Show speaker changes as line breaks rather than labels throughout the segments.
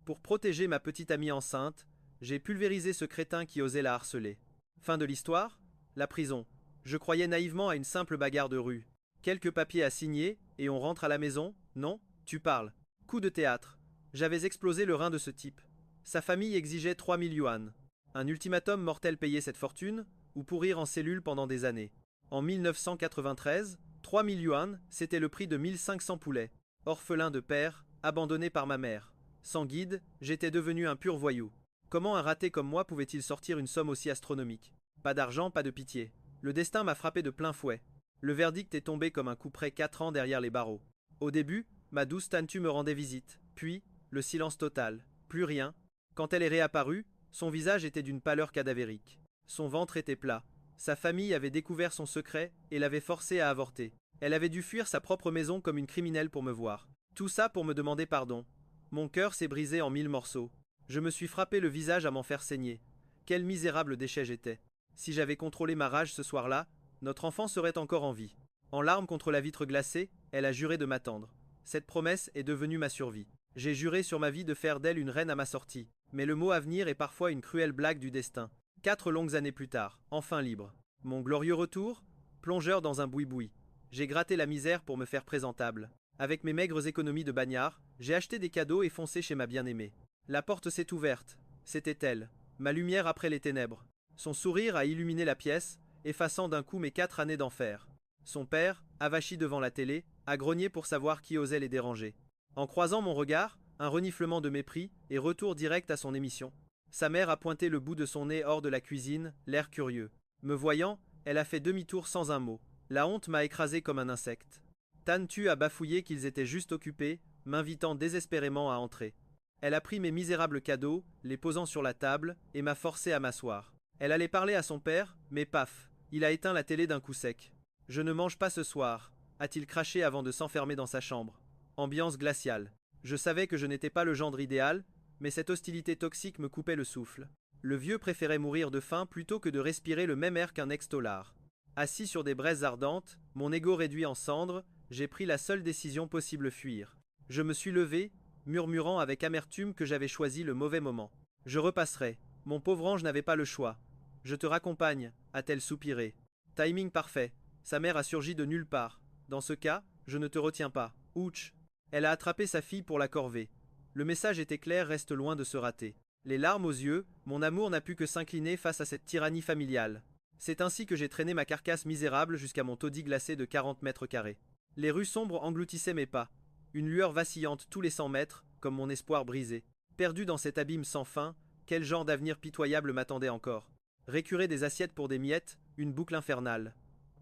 Pour protéger ma petite amie enceinte, j'ai pulvérisé ce crétin qui osait la harceler. Fin de l'histoire? La prison. Je croyais naïvement à une simple bagarre de rue. Quelques papiers à signer, et on rentre à la maison? Non? Tu parles. Coup de théâtre. J'avais explosé le rein de ce type. Sa famille exigeait 3 000 yuan. Un ultimatum mortel payait cette fortune, ou pourrir en cellule pendant des années. En 1993, 3 000 yuan, c'était le prix de 1 500 poulets. Orphelin de père, abandonné par ma mère. Sans guide, j'étais devenu un pur voyou. Comment un raté comme moi pouvait-il sortir une somme aussi astronomique? Pas d'argent, pas de pitié. Le destin m'a frappé de plein fouet. Le verdict est tombé comme un couperet 4 ans derrière les barreaux. Au début, ma douce Tantu me rendait visite, puis, le silence total, plus rien. Quand elle est réapparue, son visage était d'une pâleur cadavérique. Son ventre était plat. Sa famille avait découvert son secret et l'avait forcée à avorter. Elle avait dû fuir sa propre maison comme une criminelle pour me voir. Tout ça pour me demander pardon. Mon cœur s'est brisé en 1000 morceaux. Je me suis frappé le visage à m'en faire saigner. Quel misérable déchet j'étais. Si j'avais contrôlé ma rage ce soir-là, notre enfant serait encore en vie. En larmes contre la vitre glacée, elle a juré de m'attendre. Cette promesse est devenue ma survie. J'ai juré sur ma vie de faire d'elle une reine à ma sortie. Mais le mot avenir est parfois une cruelle blague du destin. 4 longues années plus tard, enfin libre. Mon glorieux retour? Plongeur dans un boui-boui. J'ai gratté la misère pour me faire présentable. Avec mes maigres économies de bagnard, j'ai acheté des cadeaux et foncé chez ma bien-aimée. La porte s'est ouverte. C'était elle, ma lumière après les ténèbres. Son sourire a illuminé la pièce, effaçant d'un coup mes 4 années d'enfer. Son père, avachi devant la télé, a grogné pour savoir qui osait les déranger. En croisant mon regard, un reniflement de mépris et retour direct à son émission. Sa mère a pointé le bout de son nez hors de la cuisine, l'air curieux. Me voyant, elle a fait demi-tour sans un mot. La honte m'a écrasé comme un insecte. Tantu a bafouillé qu'ils étaient juste occupés, m'invitant désespérément à entrer. Elle a pris mes misérables cadeaux, les posant sur la table, et m'a forcé à m'asseoir. Elle allait parler à son père, mais paf, il a éteint la télé d'un coup sec. Je ne mange pas ce soir, a-t-il craché avant de s'enfermer dans sa chambre. Ambiance glaciale. Je savais que je n'étais pas le gendre idéal, mais cette hostilité toxique me coupait le souffle. Le vieux préférait mourir de faim plutôt que de respirer le même air qu'un ex-tolard. Assis sur des braises ardentes, mon ego réduit en cendres, j'ai pris la seule décision possible: fuir. Je me suis levé, murmurant avec amertume que j'avais choisi le mauvais moment. Je repasserai. Mon pauvre ange n'avait pas le choix. Je te raccompagne, a-t-elle soupiré. Timing parfait. Sa mère a surgi de nulle part. Dans ce cas, je ne te retiens pas. Ouch. Elle a attrapé sa fille pour la corvée. Le message était clair, reste loin de se rater. Les larmes aux yeux, mon amour n'a pu que s'incliner face à cette tyrannie familiale. C'est ainsi que j'ai traîné ma carcasse misérable jusqu'à mon taudis glacé de 40 mètres carrés. Les rues sombres engloutissaient mes pas. Une lueur vacillante tous les 100 mètres, comme mon espoir brisé. Perdu dans cet abîme sans fin, quel genre d'avenir pitoyable m'attendait encore? Récurer des assiettes pour des miettes, une boucle infernale.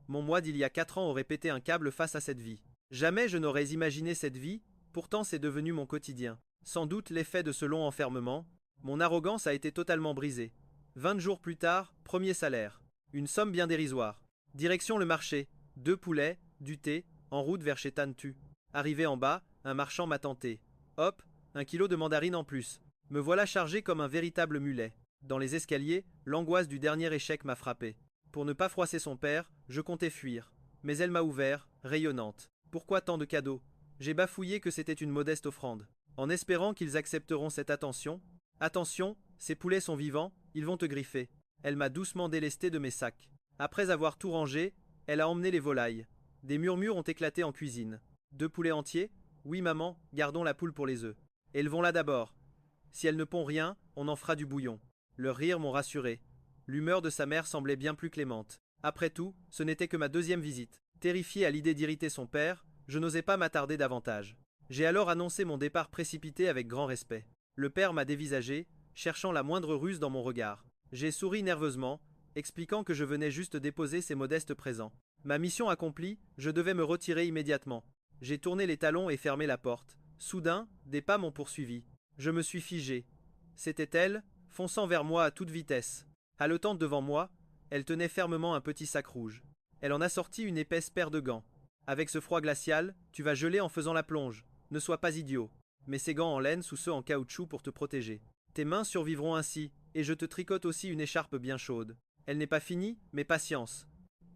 Mon moi d'il y a 4 ans aurait pété un câble face à cette vie. Jamais je n'aurais imaginé cette vie, pourtant c'est devenu mon quotidien. Sans doute l'effet de ce long enfermement, mon arrogance a été totalement brisée. 20 jours plus tard, premier salaire. Une somme bien dérisoire. Direction le marché. 2 poulets, du thé, en route vers chez Tantu. Arrivé en bas, un marchand m'a tenté. Hop, 1 kilo de mandarine en plus. Me voilà chargé comme un véritable mulet. Dans les escaliers, l'angoisse du dernier échec m'a frappé. Pour ne pas froisser son père, je comptais fuir. Mais elle m'a ouvert, rayonnante. Pourquoi tant de cadeaux? J'ai bafouillé que c'était une modeste offrande. En espérant qu'ils accepteront cette attention. Attention, ces poulets sont vivants, ils vont te griffer. Elle m'a doucement délesté de mes sacs. Après avoir tout rangé, elle a emmené les volailles. Des murmures ont éclaté en cuisine. 2 poulets entiers? Oui maman, gardons la poule pour les œufs. Élevons-la d'abord. Si elle ne pond rien, on en fera du bouillon. Leurs rires m'ont rassuré. L'humeur de sa mère semblait bien plus clémente. Après tout, ce n'était que ma deuxième visite. Terrifié à l'idée d'irriter son père, je n'osais pas m'attarder davantage. J'ai alors annoncé mon départ précipité avec grand respect. Le père m'a dévisagé, cherchant la moindre ruse dans mon regard. J'ai souri nerveusement, expliquant que je venais juste déposer ces modestes présents. Ma mission accomplie, je devais me retirer immédiatement. J'ai tourné les talons et fermé la porte. Soudain, des pas m'ont poursuivi. Je me suis figé. C'était elle, fonçant vers moi à toute vitesse. Haletante devant moi, elle tenait fermement un petit sac rouge. Elle en a sorti une épaisse paire de gants. Avec ce froid glacial, tu vas geler en faisant la plonge. Ne sois pas idiot. Mets ces gants en laine sous ceux en caoutchouc pour te protéger. Tes mains survivront ainsi, et je te tricote aussi une écharpe bien chaude. Elle n'est pas finie, mais patience.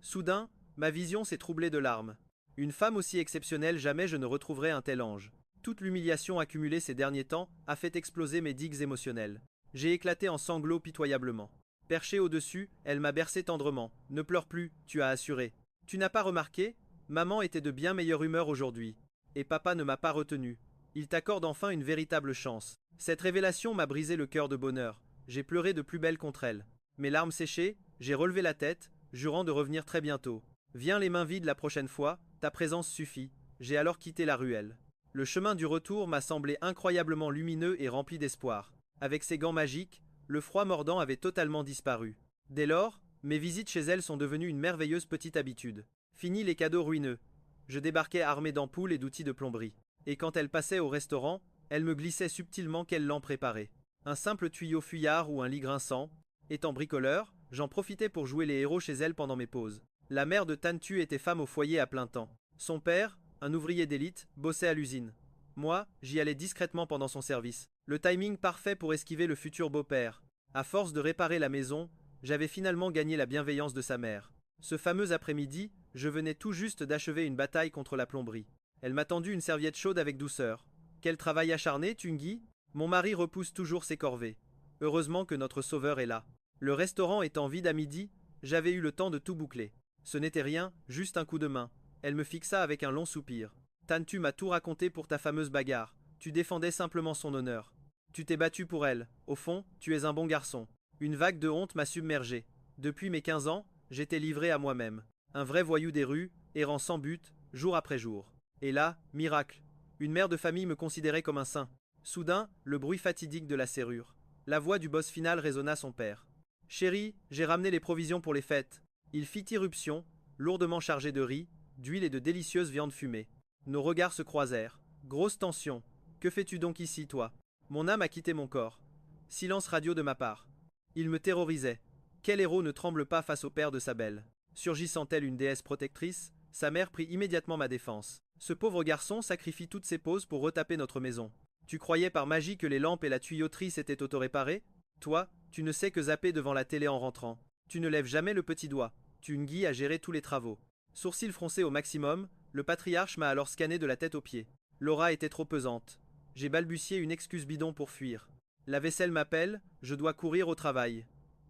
Soudain, ma vision s'est troublée de larmes. Une femme aussi exceptionnelle, jamais je ne retrouverai un tel ange. Toute l'humiliation accumulée ces derniers temps a fait exploser mes digues émotionnelles. J'ai éclaté en sanglots pitoyablement. Perchée au-dessus, elle m'a bercé tendrement. Ne pleure plus, tu as assuré. Tu n'as pas remarqué? Maman était de bien meilleure humeur aujourd'hui. Et papa ne m'a pas retenu. Il t'accorde enfin une véritable chance. Cette révélation m'a brisé le cœur de bonheur. J'ai pleuré de plus belle contre elle. Mes larmes séchées, j'ai relevé la tête, jurant de revenir très bientôt. Viens les mains vides la prochaine fois, ta présence suffit. J'ai alors quitté la ruelle. Le chemin du retour m'a semblé incroyablement lumineux et rempli d'espoir. Avec ses gants magiques, le froid mordant avait totalement disparu. Dès lors, mes visites chez elle sont devenues une merveilleuse petite habitude. Fini les cadeaux ruineux. Je débarquais armé d'ampoules et d'outils de plomberie. Et quand elle passait au restaurant, elle me glissait subtilement quelle lampe préparer. Un simple tuyau fuyard ou un lit grinçant. Étant bricoleur, j'en profitais pour jouer les héros chez elle pendant mes pauses. La mère de Tantu était femme au foyer à plein temps. Son père, un ouvrier d'élite, bossait à l'usine. Moi, j'y allais discrètement pendant son service. Le timing parfait pour esquiver le futur beau-père. À force de réparer la maison, j'avais finalement gagné la bienveillance de sa mère. Ce fameux après-midi, je venais tout juste d'achever une bataille contre la plomberie. Elle m'a tendu une serviette chaude avec douceur. Quel travail acharné, Tungi! Mon mari repousse toujours ses corvées. Heureusement que notre sauveur est là. Le restaurant étant vide à midi, j'avais eu le temps de tout boucler. Ce n'était rien, juste un coup de main. Elle me fixa avec un long soupir. Tantu m'a tout raconté pour ta fameuse bagarre. Tu défendais simplement son honneur. Tu t'es battu pour elle. Au fond, tu es un bon garçon. Une vague de honte m'a submergé. Depuis mes 15 ans, j'étais livré à moi-même. Un vrai voyou des rues, errant sans but, jour après jour. Et là, miracle. Une mère de famille me considérait comme un saint. Soudain, le bruit fatidique de la serrure. La voix du boss final résonna son père. Chérie, j'ai ramené les provisions pour les fêtes. Il fit irruption, lourdement chargé de riz, d'huile et de délicieuse viande fumée. Nos regards se croisèrent. Grosse tension. Que fais-tu donc ici, toi? Mon âme a quitté mon corps. Silence radio de ma part. Il me terrorisait. Quel héros ne tremble pas face au père de sa belle? Surgissant telle une déesse protectrice, sa mère prit immédiatement ma défense. Ce pauvre garçon sacrifie toutes ses pauses pour retaper notre maison. Tu croyais par magie que les lampes et la tuyauterie s'étaient auto-réparées? Toi, tu ne sais que zapper devant la télé en rentrant. Tu ne lèves jamais le petit doigt. Tungi a géré tous les travaux. Sourcils froncés au maximum, le patriarche m'a alors scanné de la tête aux pieds. L'aura était trop pesante. J'ai balbutié une excuse bidon pour fuir. La vaisselle m'appelle, je dois courir au travail.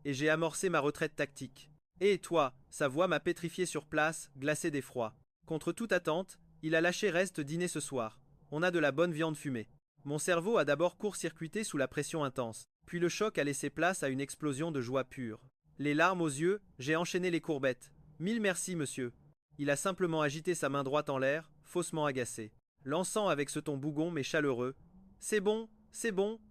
Et j'ai amorcé ma retraite tactique. Et toi, sa voix m'a pétrifié sur place, glacé d'effroi. Contre toute attente, il a lâché reste dîner ce soir. On a de la bonne viande fumée. Mon cerveau a d'abord court-circuité sous la pression intense, puis le choc a laissé place à une explosion de joie pure. Les larmes aux yeux, j'ai enchaîné les courbettes. Mille merci, monsieur. Il a simplement agité sa main droite en l'air, faussement agacé. Lançant avec ce ton bougon mais chaleureux. C'est bon,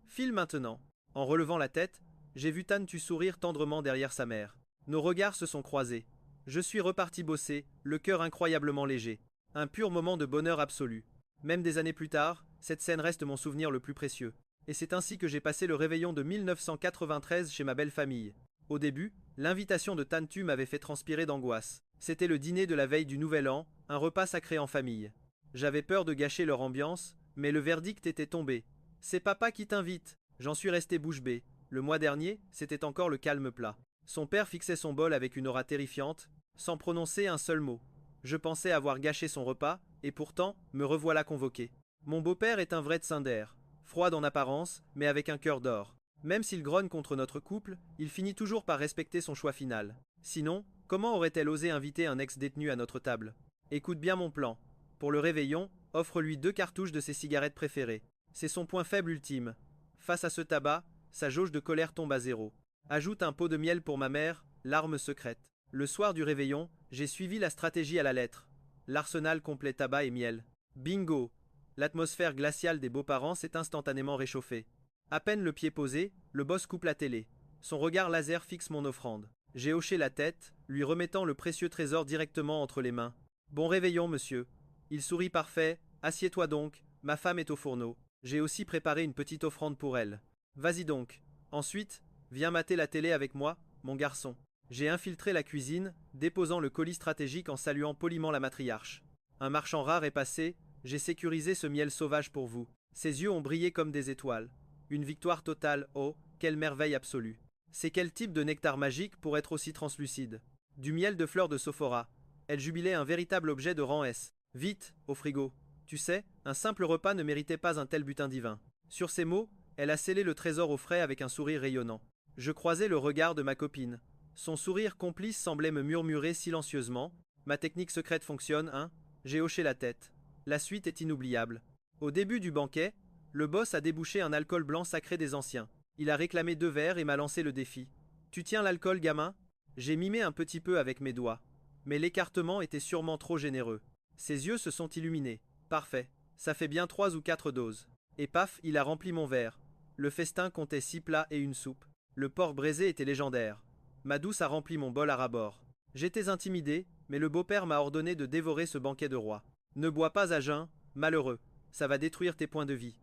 file maintenant. En relevant la tête, j'ai vu Tantu sourire tendrement derrière sa mère. Nos regards se sont croisés. Je suis reparti bosser, le cœur incroyablement léger. Un pur moment de bonheur absolu. Même des années plus tard, cette scène reste mon souvenir le plus précieux. Et c'est ainsi que j'ai passé le réveillon de 1993 chez ma belle famille. Au début, l'invitation de Tantu m'avait fait transpirer d'angoisse. C'était le dîner de la veille du Nouvel An, un repas sacré en famille. J'avais peur de gâcher leur ambiance, mais le verdict était tombé. C'est papa qui t'invite. J'en suis resté bouche bée. Le mois dernier, c'était encore le calme plat. Son père fixait son bol avec une aura terrifiante, sans prononcer un seul mot. Je pensais avoir gâché son repas, et pourtant, me revoilà convoqué. Mon beau-père est un vrai tsundere, froid en apparence, mais avec un cœur d'or. Même s'il grogne contre notre couple, il finit toujours par respecter son choix final. Sinon, comment aurait-elle osé inviter un ex-détenu à notre table? Écoute bien mon plan. Pour le réveillon, offre-lui 2 cartouches de ses cigarettes préférées. C'est son point faible ultime. Face à ce tabac, sa jauge de colère tombe à zéro. Ajoute un pot de miel pour ma mère, l'arme secrète. Le soir du réveillon, j'ai suivi la stratégie à la lettre. L'arsenal complet tabac et miel. Bingo! L'atmosphère glaciale des beaux-parents s'est instantanément réchauffée. À peine le pied posé, le boss coupe la télé. Son regard laser fixe mon offrande. J'ai hoché la tête, lui remettant le précieux trésor directement entre les mains. Bon réveillon, monsieur. Il sourit parfait. Assieds-toi donc, ma femme est au fourneau. J'ai aussi préparé une petite offrande pour elle. Vas-y donc. Ensuite, viens mater la télé avec moi, mon garçon. J'ai infiltré la cuisine, déposant le colis stratégique en saluant poliment la matriarche. Un marchand rare est passé, j'ai sécurisé ce miel sauvage pour vous. Ses yeux ont brillé comme des étoiles. Une victoire totale, oh, quelle merveille absolue. C'est quel type de nectar magique pour être aussi translucide? Du miel de fleurs de Sophora. Elle jubilait un véritable objet de rang S. Vite, au frigo. Tu sais, un simple repas ne méritait pas un tel butin divin. Sur ces mots, elle a scellé le trésor au frais avec un sourire rayonnant. Je croisai le regard de ma copine. Son sourire complice semblait me murmurer silencieusement. Ma technique secrète fonctionne, hein? J'ai hoché la tête. La suite est inoubliable. Au début du banquet, le boss a débouché un alcool blanc sacré des anciens. Il a réclamé 2 verres et m'a lancé le défi. Tu tiens l'alcool, gamin? J'ai mimé un petit peu avec mes doigts. Mais l'écartement était sûrement trop généreux. Ses yeux se sont illuminés. Parfait. Ça fait bien 3 ou 4 doses. Et paf, il a rempli mon verre. Le festin comptait 6 plats et une soupe. Le porc braisé était légendaire. Ma douce a rempli mon bol à ras-bord. J'étais intimidé, mais le beau-père m'a ordonné de dévorer ce banquet de roi. Ne bois pas à jeun, malheureux. Ça va détruire tes points de vie.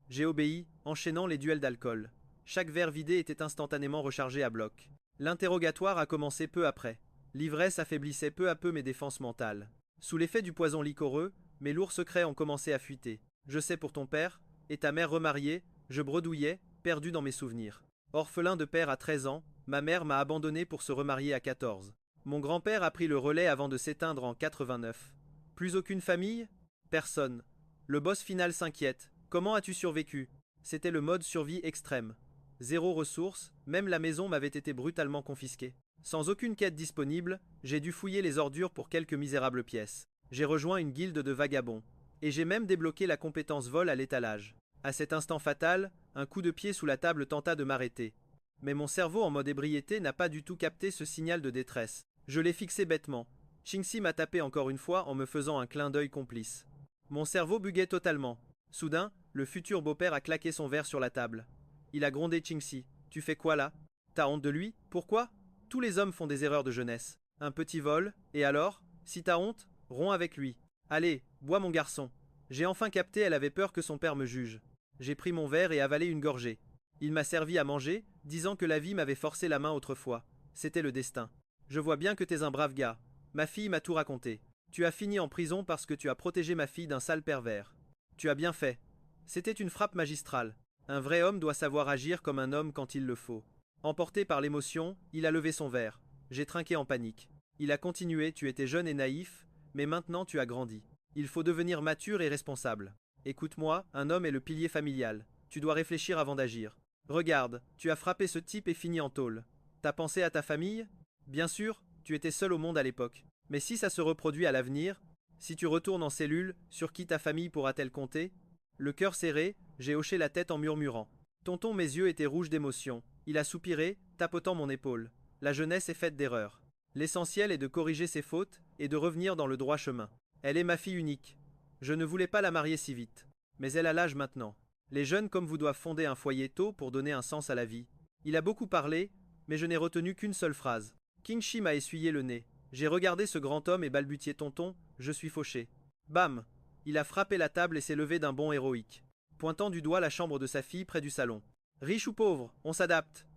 J'ai obéi, enchaînant les duels d'alcool. Chaque verre vidé était instantanément rechargé à bloc. L'interrogatoire a commencé peu après. L'ivresse affaiblissait peu à peu mes défenses mentales. Sous l'effet du poison liquoreux, mes lourds secrets ont commencé à fuiter. Je sais pour ton père, et ta mère remariée, je bredouillais, perdu dans mes souvenirs. Orphelin de père à 13 ans, ma mère m'a abandonné pour se remarier à 14. Mon grand-père a pris le relais avant de s'éteindre en 89. Plus aucune famille? Personne. Le boss final s'inquiète. Comment as-tu survécu? C'était le mode survie extrême. Zéro ressources, même la maison m'avait été brutalement confisquée. Sans aucune quête disponible, j'ai dû fouiller les ordures pour quelques misérables pièces. J'ai rejoint une guilde de vagabonds. Et j'ai même débloqué la compétence vol à l'étalage. À cet instant fatal, un coup de pied sous la table tenta de m'arrêter. Mais mon cerveau en mode ébriété n'a pas du tout capté ce signal de détresse. Je l'ai fixé bêtement. Shinxi m'a tapé encore une fois en me faisant un clin d'œil complice. Mon cerveau buguait totalement. Soudain, le futur beau-père a claqué son verre sur la table. Il a grondé Shinxi. Tu fais quoi là? T'as honte de lui? Pourquoi? Tous les hommes font des erreurs de jeunesse. Un petit vol, et alors? Si t'as honte, romps avec lui. Allez, bois mon garçon. J'ai enfin capté, elle avait peur que son père me juge. J'ai pris mon verre et avalé une gorgée. Il m'a servi à manger, disant que la vie m'avait forcé la main autrefois. C'était le destin. Je vois bien que t'es un brave gars. Ma fille m'a tout raconté. Tu as fini en prison parce que tu as protégé ma fille d'un sale pervers. Tu as bien fait. C'était une frappe magistrale. Un vrai homme doit savoir agir comme un homme quand il le faut. Emporté par l'émotion, il a levé son verre. J'ai trinqué en panique. Il a continué, tu étais jeune et naïf, mais maintenant tu as grandi. Il faut devenir mature et responsable. Écoute-moi, un homme est le pilier familial. Tu dois réfléchir avant d'agir. Regarde, tu as frappé ce type et fini en tôle. T'as pensé à ta famille? Bien sûr, tu étais seul au monde à l'époque. Mais si ça se reproduit à l'avenir, si tu retournes en cellule, sur qui ta famille pourra-t-elle compter? Le cœur serré, j'ai hoché la tête en murmurant. Tonton, mes yeux étaient rouges d'émotion. Il a soupiré, tapotant mon épaule. La jeunesse est faite d'erreurs. L'essentiel est de corriger ses fautes et de revenir dans le droit chemin. Elle est ma fille unique. Je ne voulais pas la marier si vite. Mais elle a l'âge maintenant. Les jeunes comme vous doivent fonder un foyer tôt pour donner un sens à la vie. Il a beaucoup parlé, mais je n'ai retenu qu'une seule phrase. Kingshi m'a essuyé le nez. J'ai regardé ce grand homme et balbutié tonton, je suis fauché. Bam! Il a frappé la table et s'est levé d'un bond héroïque, pointant du doigt la chambre de sa fille près du salon. Riche ou pauvre, on s'adapte.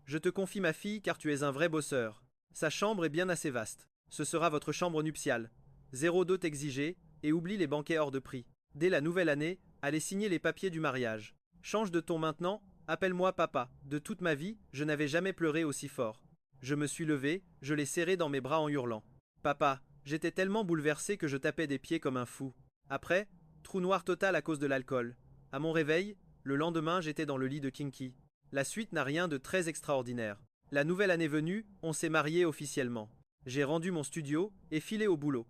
Je te confie ma fille car tu es un vrai bosseur. Sa chambre est bien assez vaste. Ce sera votre chambre nuptiale. 0 dot exigé, et oublie les banquets hors de prix. Dès la nouvelle année, allez signer les papiers du mariage. Change de ton maintenant, appelle-moi papa. De toute ma vie, je n'avais jamais pleuré aussi fort. Je me suis levé, je l'ai serré dans mes bras en hurlant. Papa, j'étais tellement bouleversé que je tapais des pieds comme un fou. Après, trou noir total à cause de l'alcool. À mon réveil, le lendemain, j'étais dans le lit de Kinky. La suite n'a rien de très extraordinaire. La nouvelle année venue, on s'est marié officiellement. J'ai rendu mon studio et filé au boulot.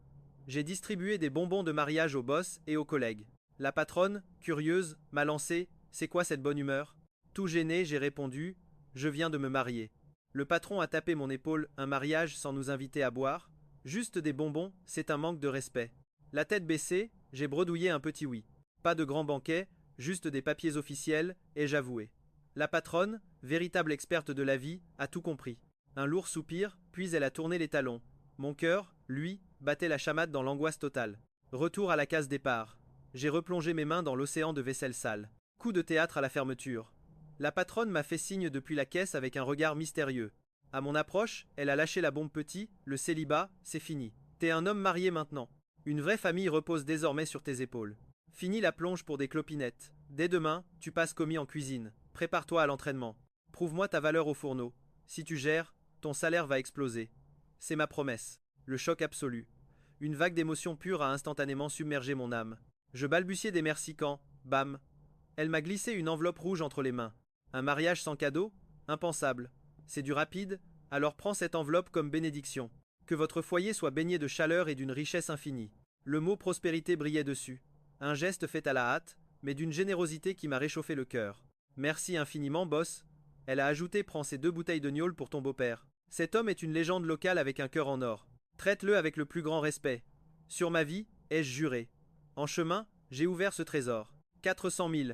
J'ai distribué des bonbons de mariage au boss et aux collègues. La patronne, curieuse, m'a lancé: c'est quoi cette bonne humeur? Tout gêné, j'ai répondu: je viens de me marier. Le patron a tapé mon épaule: un mariage sans nous inviter à boire? Juste des bonbons, c'est un manque de respect. La tête baissée, j'ai bredouillé un petit oui. Pas de grand banquet, juste des papiers officiels, ai-je avoué. La patronne, véritable experte de la vie, a tout compris. Un lourd soupir, puis elle a tourné les talons. Mon cœur, lui, battait la chamade dans l'angoisse totale. Retour à la case départ. J'ai replongé mes mains dans l'océan de vaisselle sale. Coup de théâtre à la fermeture. La patronne m'a fait signe depuis la caisse avec un regard mystérieux. À mon approche, elle a lâché la bombe petit: le célibat, c'est fini. T'es un homme marié maintenant. Une vraie famille repose désormais sur tes épaules. Fini la plonge pour des clopinettes. Dès demain, tu passes commis en cuisine. Prépare-toi à l'entraînement. Prouve-moi ta valeur au fourneau. Si tu gères, ton salaire va exploser. C'est ma promesse. Le choc absolu. Une vague d'émotions pures a instantanément submergé mon âme. Je balbutiai des merci quand, bam, elle m'a glissé une enveloppe rouge entre les mains. Un mariage sans cadeau? Impensable. C'est du rapide, alors prends cette enveloppe comme bénédiction. Que votre foyer soit baigné de chaleur et d'une richesse infinie. Le mot prospérité brillait dessus. Un geste fait à la hâte, mais d'une générosité qui m'a réchauffé le cœur. Merci infiniment, boss. Elle a ajouté: prends ces 2 bouteilles de gnôle pour ton beau-père. Cet homme est une légende locale avec un cœur en or. Traite-le avec le plus grand respect. Sur ma vie, ai-je juré. En chemin, j'ai ouvert ce trésor. 400 000.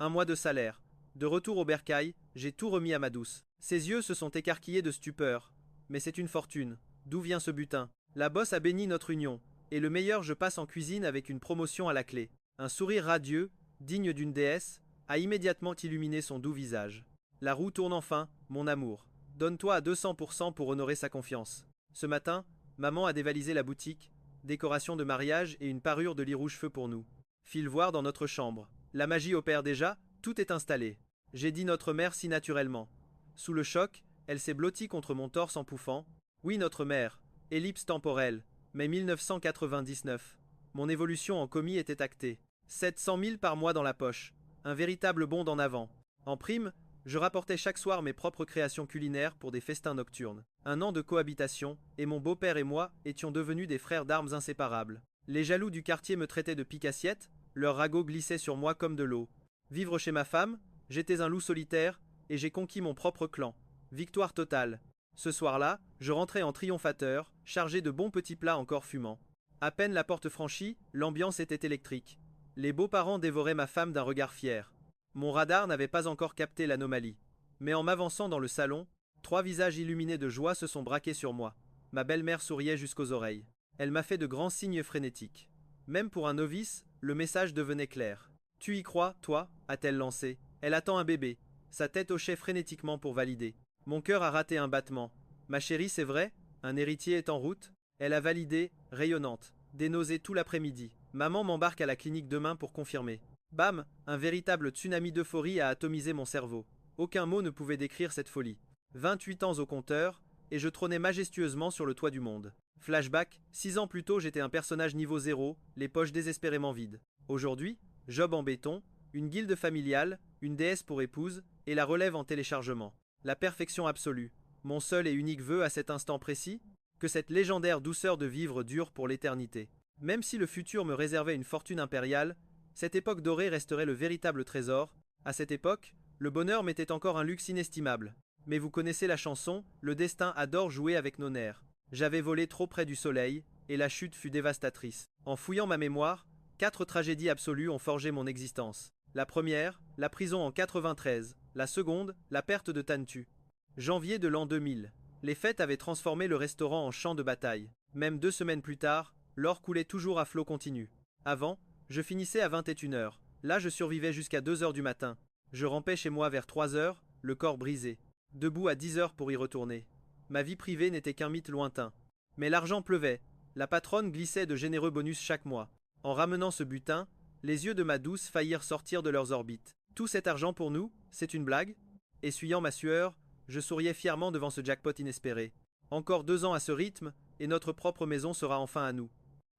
Un mois de salaire. De retour au bercail, j'ai tout remis à ma douce. Ses yeux se sont écarquillés de stupeur. Mais c'est une fortune. D'où vient ce butin? La bosse a béni notre union. Et le meilleur, je passe en cuisine avec une promotion à la clé. Un sourire radieux, digne d'une déesse, a immédiatement illuminé son doux visage. La roue tourne enfin, mon amour. Donne-toi à 200% pour honorer sa confiance. Ce matin, maman a dévalisé la boutique, décoration de mariage et une parure de lit rouge-feu pour nous. File voir dans notre chambre. La magie opère déjà, tout est installé. J'ai dit notre mère si naturellement. Sous le choc, elle s'est blottie contre mon torse en pouffant. Oui, notre mère. Ellipse temporelle. Mai 1999. Mon évolution en commis était actée. 700 000 par mois dans la poche. Un véritable bond en avant. En prime, je rapportais chaque soir mes propres créations culinaires pour des festins nocturnes. Un an de cohabitation, et mon beau-père et moi étions devenus des frères d'armes inséparables. Les jaloux du quartier me traitaient de pique-assiette, leur ragot glissait sur moi comme de l'eau. Vivre chez ma femme, j'étais un loup solitaire, et j'ai conquis mon propre clan. Victoire totale. Ce soir-là, je rentrais en triomphateur, chargé de bons petits plats encore fumants. À peine la porte franchie, l'ambiance était électrique. Les beaux-parents dévoraient ma femme d'un regard fier. Mon radar n'avait pas encore capté l'anomalie. Mais en m'avançant dans le salon, 3 visages illuminés de joie se sont braqués sur moi. Ma belle-mère souriait jusqu'aux oreilles. Elle m'a fait de grands signes frénétiques. Même pour un novice, le message devenait clair. Tu y crois, toi? A-t-elle lancé. Elle attend un bébé. Sa tête hochait frénétiquement pour valider. Mon cœur a raté un battement. Ma chérie, c'est vrai? Un héritier est en route? Elle a validé, rayonnante. Des nausées tout l'après-midi. Maman m'embarque à la clinique demain pour confirmer. Bam! Un véritable tsunami d'euphorie a atomisé mon cerveau. Aucun mot ne pouvait décrire cette folie. 28 ans au compteur, et je trônais majestueusement sur le toit du monde. Flashback, 6 ans plus tôt j'étais un personnage niveau 0, les poches désespérément vides. Aujourd'hui, job en béton, une guilde familiale, une déesse pour épouse, et la relève en téléchargement. La perfection absolue. Mon seul et unique vœu à cet instant précis, que cette légendaire douceur de vivre dure pour l'éternité. Même si le futur me réservait une fortune impériale, cette époque dorée resterait le véritable trésor. À cette époque, le bonheur m'était encore un luxe inestimable. Mais vous connaissez la chanson, le destin adore jouer avec nos nerfs. J'avais volé trop près du soleil, et la chute fut dévastatrice. En fouillant ma mémoire, 4 tragédies absolues ont forgé mon existence. La première, la prison en 93. La seconde, la perte de Tantu. Janvier de l'an 2000. Les fêtes avaient transformé le restaurant en champ de bataille. Même 2 semaines plus tard, l'or coulait toujours à flot continu. Avant, je finissais à 21h. Là, je survivais jusqu'à 2h du matin. Je rampais chez moi vers 3h, le corps brisé. Debout à 10h pour y retourner. Ma vie privée n'était qu'un mythe lointain. Mais l'argent pleuvait. La patronne glissait de généreux bonus chaque mois. En ramenant ce butin, les yeux de ma douce faillirent sortir de leurs orbites. Tout cet argent pour nous, c'est une blague? Essuyant ma sueur, je souriais fièrement devant ce jackpot inespéré. Encore 2 ans à ce rythme, et notre propre maison sera enfin à nous.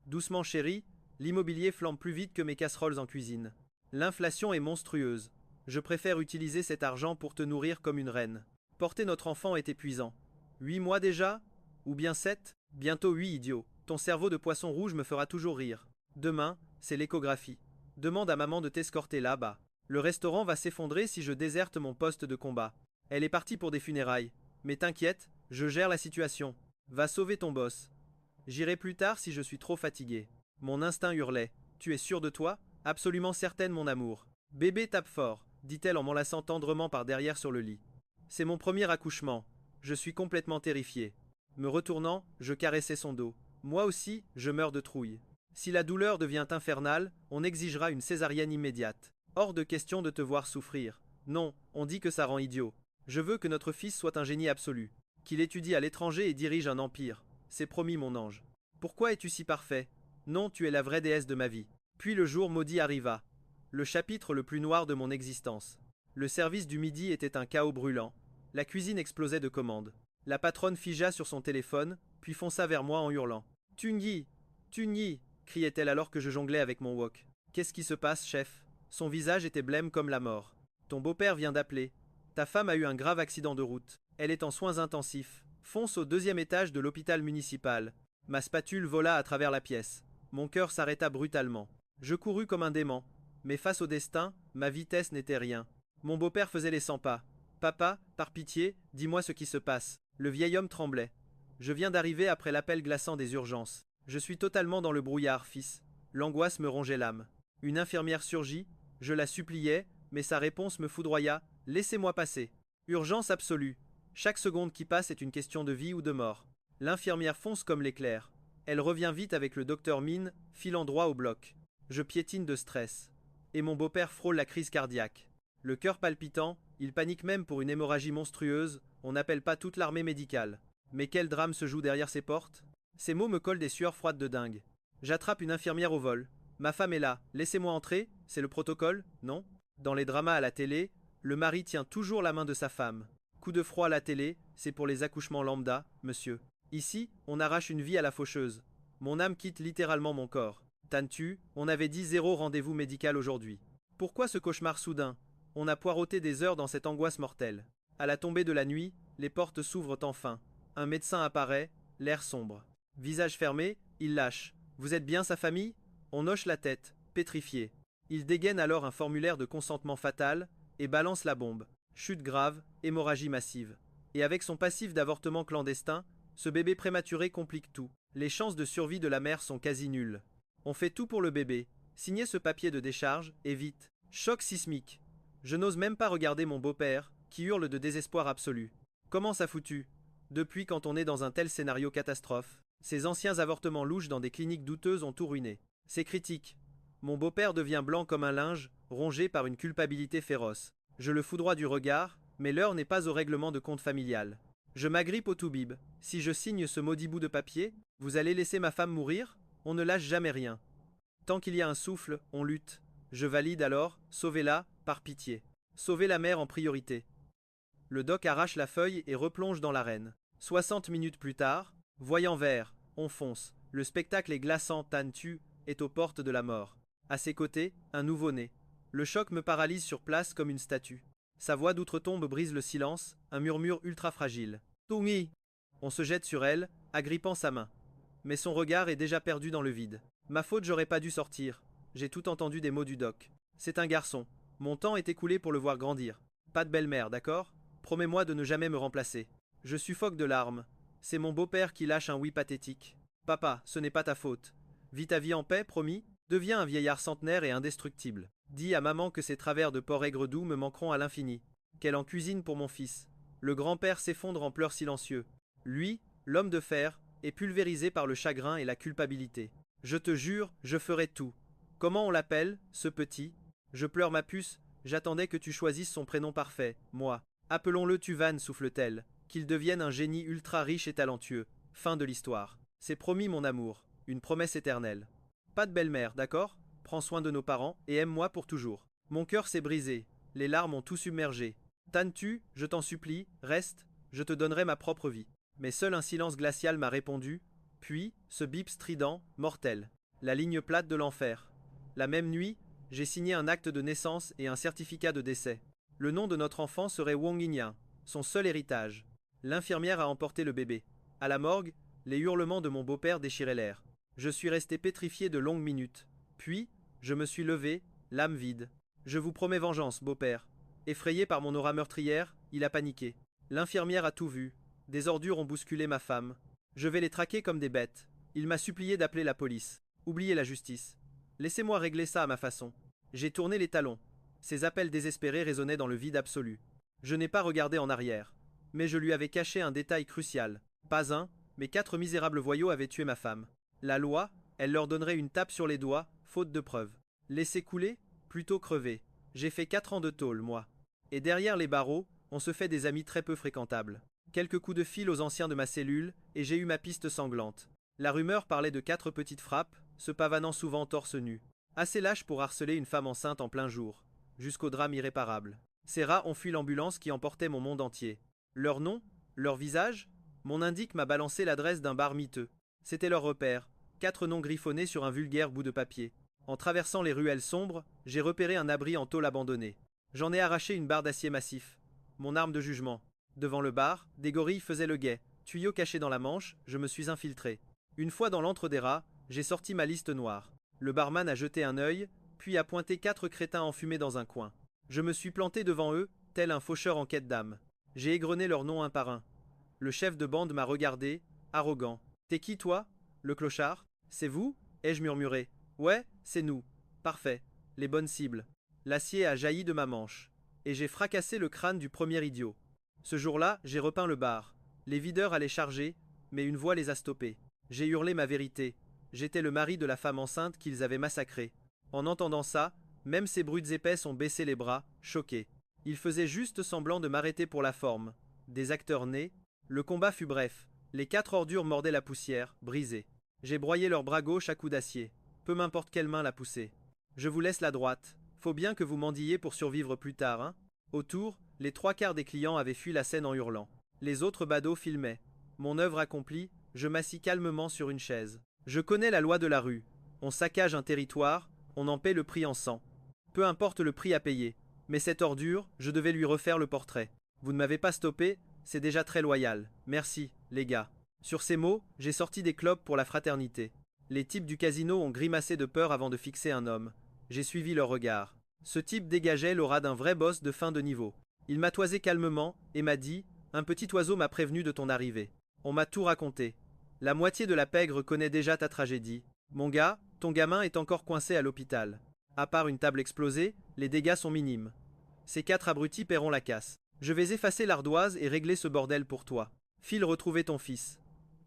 Doucement chérie, l'immobilier flambe plus vite que mes casseroles en cuisine. L'inflation est monstrueuse. Je préfère utiliser cet argent pour te nourrir comme une reine. Porter notre enfant est épuisant. 8 mois déjà? Ou bien 7? Bientôt 8, idiot. Ton cerveau de poisson rouge me fera toujours rire. Demain, c'est l'échographie. Demande à maman de t'escorter là-bas. Le restaurant va s'effondrer si je déserte mon poste de combat. Elle est partie pour des funérailles. Mais t'inquiète, je gère la situation. Va sauver ton boss. J'irai plus tard si je suis trop fatigué. Mon instinct hurlait. Tu es sûre de toi? Absolument certaine, mon amour. Bébé tape fort, dit-elle en m'enlaçant tendrement par derrière sur le lit. C'est mon premier accouchement. Je suis complètement terrifié. Me retournant, je caressais son dos. Moi aussi, je meurs de trouille. Si la douleur devient infernale, on exigera une césarienne immédiate. Hors de question de te voir souffrir. Non, on dit que ça rend idiot. Je veux que notre fils soit un génie absolu. Qu'il étudie à l'étranger et dirige un empire. C'est promis, mon ange. Pourquoi es-tu si parfait? Non, tu es la vraie déesse de ma vie. Puis le jour maudit arriva. Le chapitre le plus noir de mon existence. Le service du midi était un chaos brûlant. La cuisine explosait de commandes. La patronne figea sur son téléphone, puis fonça vers moi en hurlant. Tungi! Tungi! Criait-elle alors que je jonglais avec mon wok. Qu'est-ce qui se passe, chef? Son visage était blême comme la mort. Ton beau-père vient d'appeler. Ta femme a eu un grave accident de route. Elle est en soins intensifs. Fonce au deuxième étage de l'hôpital municipal. Ma spatule vola à travers la pièce. Mon cœur s'arrêta brutalement. Je courus comme un dément. Mais face au destin, ma vitesse n'était rien. Mon beau-père faisait les 100 pas. Papa, par pitié, dis-moi ce qui se passe. Le vieil homme tremblait. Je viens d'arriver après l'appel glaçant des urgences. Je suis totalement dans le brouillard, fils. L'angoisse me rongeait l'âme. Une infirmière surgit, je la suppliais, mais sa réponse me foudroya. Laissez-moi passer. Urgence absolue. Chaque seconde qui passe est une question de vie ou de mort. L'infirmière fonce comme l'éclair. Elle revient vite avec le docteur Mine, filant droit au bloc. Je piétine de stress. Et mon beau-père frôle la crise cardiaque. Le cœur palpitant, il panique même pour une hémorragie monstrueuse, on n'appelle pas toute l'armée médicale. Mais quel drame se joue derrière ces portes? Ces mots me collent des sueurs froides de dingue. J'attrape une infirmière au vol. Ma femme est là, laissez-moi entrer, c'est le protocole, non? Dans les dramas à la télé, le mari tient toujours la main de sa femme. Coup de froid à la télé, c'est pour les accouchements lambda, monsieur. Ici, on arrache une vie à la faucheuse. Mon âme quitte littéralement mon corps. Tantu, on avait dit 0 rendez-vous médical aujourd'hui. Pourquoi ce cauchemar soudain? On a poireauté des heures dans cette angoisse mortelle. À la tombée de la nuit, les portes s'ouvrent enfin. Un médecin apparaît, l'air sombre. Visage fermé, il lâche. Vous êtes bien sa famille? On hoche la tête, pétrifié. Il dégaine alors un formulaire de consentement fatal et balance la bombe. Chute grave, hémorragie massive. Et avec son passif d'avortement clandestin, ce bébé prématuré complique tout. Les chances de survie de la mère sont quasi nulles. On fait tout pour le bébé. Signez ce papier de décharge, et vite. Choc sismique. Je n'ose même pas regarder mon beau-père, qui hurle de désespoir absolu. Comment ça foutu? Depuis quand on est dans un tel scénario catastrophe? Ces anciens avortements louches dans des cliniques douteuses ont tout ruiné. C'est critique. Mon beau-père devient blanc comme un linge, rongé par une culpabilité féroce. Je le foudroie du regard, mais l'heure n'est pas au règlement de compte familial. Je m'agrippe au toubib. Si je signe ce maudit bout de papier, vous allez laisser ma femme mourir? On ne lâche jamais rien. Tant qu'il y a un souffle, on lutte. Je valide alors, sauvez-la, par pitié. Sauvez la mère en priorité. Le doc arrache la feuille et replonge dans l'arène. 60 minutes plus tard, voyant vert, on fonce. Le spectacle est glaçant, Tantu est aux portes de la mort. À ses côtés, un nouveau-né. Le choc me paralyse sur place comme une statue. Sa voix d'outre-tombe brise le silence, un murmure ultra fragile. Tungi! On se jette sur elle, agrippant sa main. Mais son regard est déjà perdu dans le vide. Ma faute, j'aurais pas dû sortir. J'ai tout entendu des mots du doc. C'est un garçon. Mon temps est écoulé pour le voir grandir. Pas de belle-mère, d'accord? Promets-moi de ne jamais me remplacer. Je suffoque de larmes. C'est mon beau-père qui lâche un oui pathétique. Papa, ce n'est pas ta faute. Vis ta vie en paix, promis? Deviens un vieillard centenaire et indestructible. Dis à maman que ses travers de porc aigre doux me manqueront à l'infini. Qu'elle en cuisine pour mon fils. Le grand-père s'effondre en pleurs silencieux. Lui, l'homme de fer, est pulvérisé par le chagrin et la culpabilité. Je te jure, je ferai tout. Comment on l'appelle, ce petit? Je pleure ma puce, j'attendais que tu choisisses son prénom parfait, moi. Appelons-le Tuvan, souffle-t-elle. Qu'il devienne un génie ultra riche et talentueux. Fin de l'histoire. C'est promis, mon amour. Une promesse éternelle. Pas de belle-mère, d'accord? Prends soin de nos parents et aime-moi pour toujours. Mon cœur s'est brisé. Les larmes ont tout submergé. Tantu, je t'en supplie, reste, je te donnerai ma propre vie. Mais seul un silence glacial m'a répondu, puis, ce bip strident, mortel. La ligne plate de l'enfer. La même nuit, j'ai signé un acte de naissance et un certificat de décès. Le nom de notre enfant serait Wang Yinyan, son seul héritage. L'infirmière a emporté le bébé. À la morgue, les hurlements de mon beau-père déchiraient l'air. Je suis resté pétrifié de longues minutes. Puis, je me suis levé, l'âme vide. Je vous promets vengeance, beau-père. Effrayé par mon aura meurtrière, il a paniqué. L'infirmière a tout vu. Des ordures ont bousculé ma femme. Je vais les traquer comme des bêtes. Il m'a supplié d'appeler la police. Oubliez la justice. Laissez-moi régler ça à ma façon. J'ai tourné les talons. Ces appels désespérés résonnaient dans le vide absolu. Je n'ai pas regardé en arrière. Mais je lui avais caché un détail crucial. Pas un, mais 4 misérables voyous avaient tué ma femme. La loi, elle leur donnerait une tape sur les doigts, faute de preuves. Laisser couler, plutôt crever. J'ai fait 4 ans de tôle, moi. Et derrière les barreaux, on se fait des amis très peu fréquentables. Quelques coups de fil aux anciens de ma cellule, et j'ai eu ma piste sanglante. La rumeur parlait de 4 petites frappes, se pavanant souvent torse nu. Assez lâche pour harceler une femme enceinte en plein jour. Jusqu'au drame irréparable. Ces rats ont fui l'ambulance qui emportait mon monde entier. Leur nom? Leur visage? Mon indique m'a balancé l'adresse d'un bar miteux. C'était leur repère. 4 noms griffonnés sur un vulgaire bout de papier. En traversant les ruelles sombres, j'ai repéré un abri en tôle abandonné. J'en ai arraché une barre d'acier massif. Mon arme de jugement. Devant le bar, des gorilles faisaient le guet. Tuyau caché dans la manche, je me suis infiltré. Une fois dans l'antre des rats, j'ai sorti ma liste noire. Le barman a jeté un œil, puis a pointé 4 crétins enfumés dans un coin. Je me suis planté devant eux, tel un faucheur en quête d'âme. J'ai égrené leurs noms un par un. Le chef de bande m'a regardé, arrogant. T'es qui toi? Le clochard? C'est vous? Ai-je murmuré. Ouais, c'est nous. Parfait. Les bonnes cibles. L'acier a jailli de ma manche. Et j'ai fracassé le crâne du premier idiot. Ce jour-là, j'ai repeint le bar. Les videurs allaient charger, mais une voix les a stoppés. J'ai hurlé ma vérité. J'étais le mari de la femme enceinte qu'ils avaient massacrée. En entendant ça, même ces brutes épaisses ont baissé les bras, choqués. Ils faisaient juste semblant de m'arrêter pour la forme. Des acteurs nés. Le combat fut bref. Les 4 ordures mordaient la poussière, brisées. J'ai broyé leur bras gauche à coups d'acier. Peu m'importe quelle main l'a poussé. Je vous laisse la droite. Faut bien que vous mendiez pour survivre plus tard, hein? Autour, les 3/4 des clients avaient fui la scène en hurlant. Les autres badauds filmaient. Mon œuvre accomplie, je m'assis calmement sur une chaise. Je connais la loi de la rue. On saccage un territoire, on en paie le prix en sang. Peu importe le prix à payer. Mais cette ordure, je devais lui refaire le portrait. Vous ne m'avez pas stoppé, c'est déjà très loyal. Merci, les gars. Sur ces mots, j'ai sorti des clopes pour la fraternité. Les types du casino ont grimacé de peur avant de fixer un homme. J'ai suivi leur regard. Ce type dégageait l'aura d'un vrai boss de fin de niveau. Il m'a toisé calmement et m'a dit « Un petit oiseau m'a prévenu de ton arrivée. On m'a tout raconté. La moitié de la pègre connaît déjà ta tragédie. Mon gars, ton gamin est encore coincé à l'hôpital. À part une table explosée, les dégâts sont minimes. Ces 4 abrutis paieront la casse. Je vais effacer l'ardoise et régler ce bordel pour toi. File retrouver ton fils. »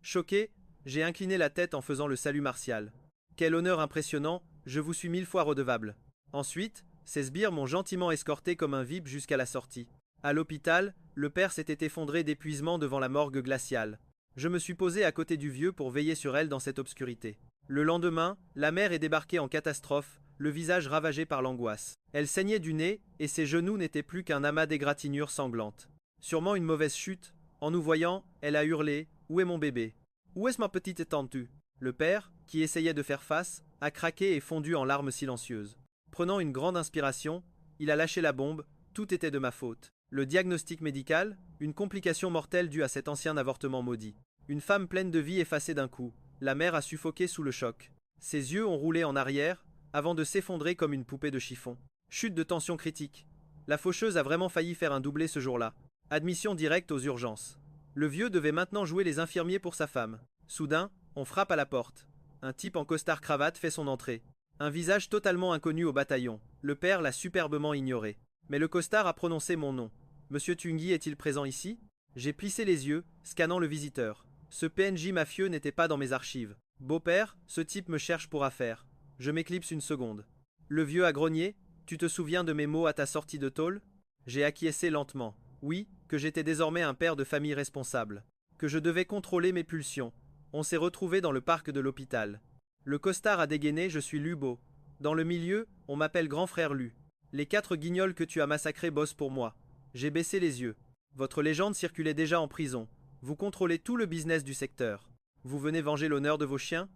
Choqué, j'ai incliné la tête en faisant le salut martial. Quel honneur impressionnant, je vous suis 1000 fois redevable. Ensuite, ces sbires m'ont gentiment escorté comme un VIP jusqu'à la sortie. À l'hôpital, le père s'était effondré d'épuisement devant la morgue glaciale. Je me suis posé à côté du vieux pour veiller sur elle dans cette obscurité. Le lendemain, la mère est débarquée en catastrophe, le visage ravagé par l'angoisse. Elle saignait du nez, et ses genoux n'étaient plus qu'un amas d'égratignures sanglantes. Sûrement une mauvaise chute. En nous voyant, elle a hurlé « Où est mon bébé? Où est-ce ma petite tantue ?» Le père, qui essayait de faire face, a craqué et fondu en larmes silencieuses. Prenant une grande inspiration, il a lâché la bombe, tout était de ma faute. Le diagnostic médical, une complication mortelle due à cet ancien avortement maudit. Une femme pleine de vie effacée d'un coup. La mère a suffoqué sous le choc. Ses yeux ont roulé en arrière, avant de s'effondrer comme une poupée de chiffon. Chute de tension critique. La faucheuse a vraiment failli faire un doublé ce jour-là. Admission directe aux urgences. Le vieux devait maintenant jouer les infirmiers pour sa femme. Soudain, on frappe à la porte. Un type en costard-cravate fait son entrée. Un visage totalement inconnu au bataillon. Le père l'a superbement ignoré. Mais le costard a prononcé mon nom. Monsieur Tungi est-il présent ici? J'ai plissé les yeux, scannant le visiteur. Ce PNJ mafieux n'était pas dans mes archives. Beau-père, ce type me cherche pour affaire. Je m'éclipse une seconde. Le vieux a grogné. Tu te souviens de mes mots à ta sortie de tôle? J'ai acquiescé lentement. Oui, que j'étais désormais un père de famille responsable. Que je devais contrôler mes pulsions. On s'est retrouvés dans le parc de l'hôpital. Le costard a dégainé, je suis Lubo. Dans le milieu, on m'appelle grand frère Lu. Les 4 guignols que tu as massacrés bossent pour moi. J'ai baissé les yeux. Votre légende circulait déjà en prison. Vous contrôlez tout le business du secteur. Vous venez venger l'honneur de vos chiens?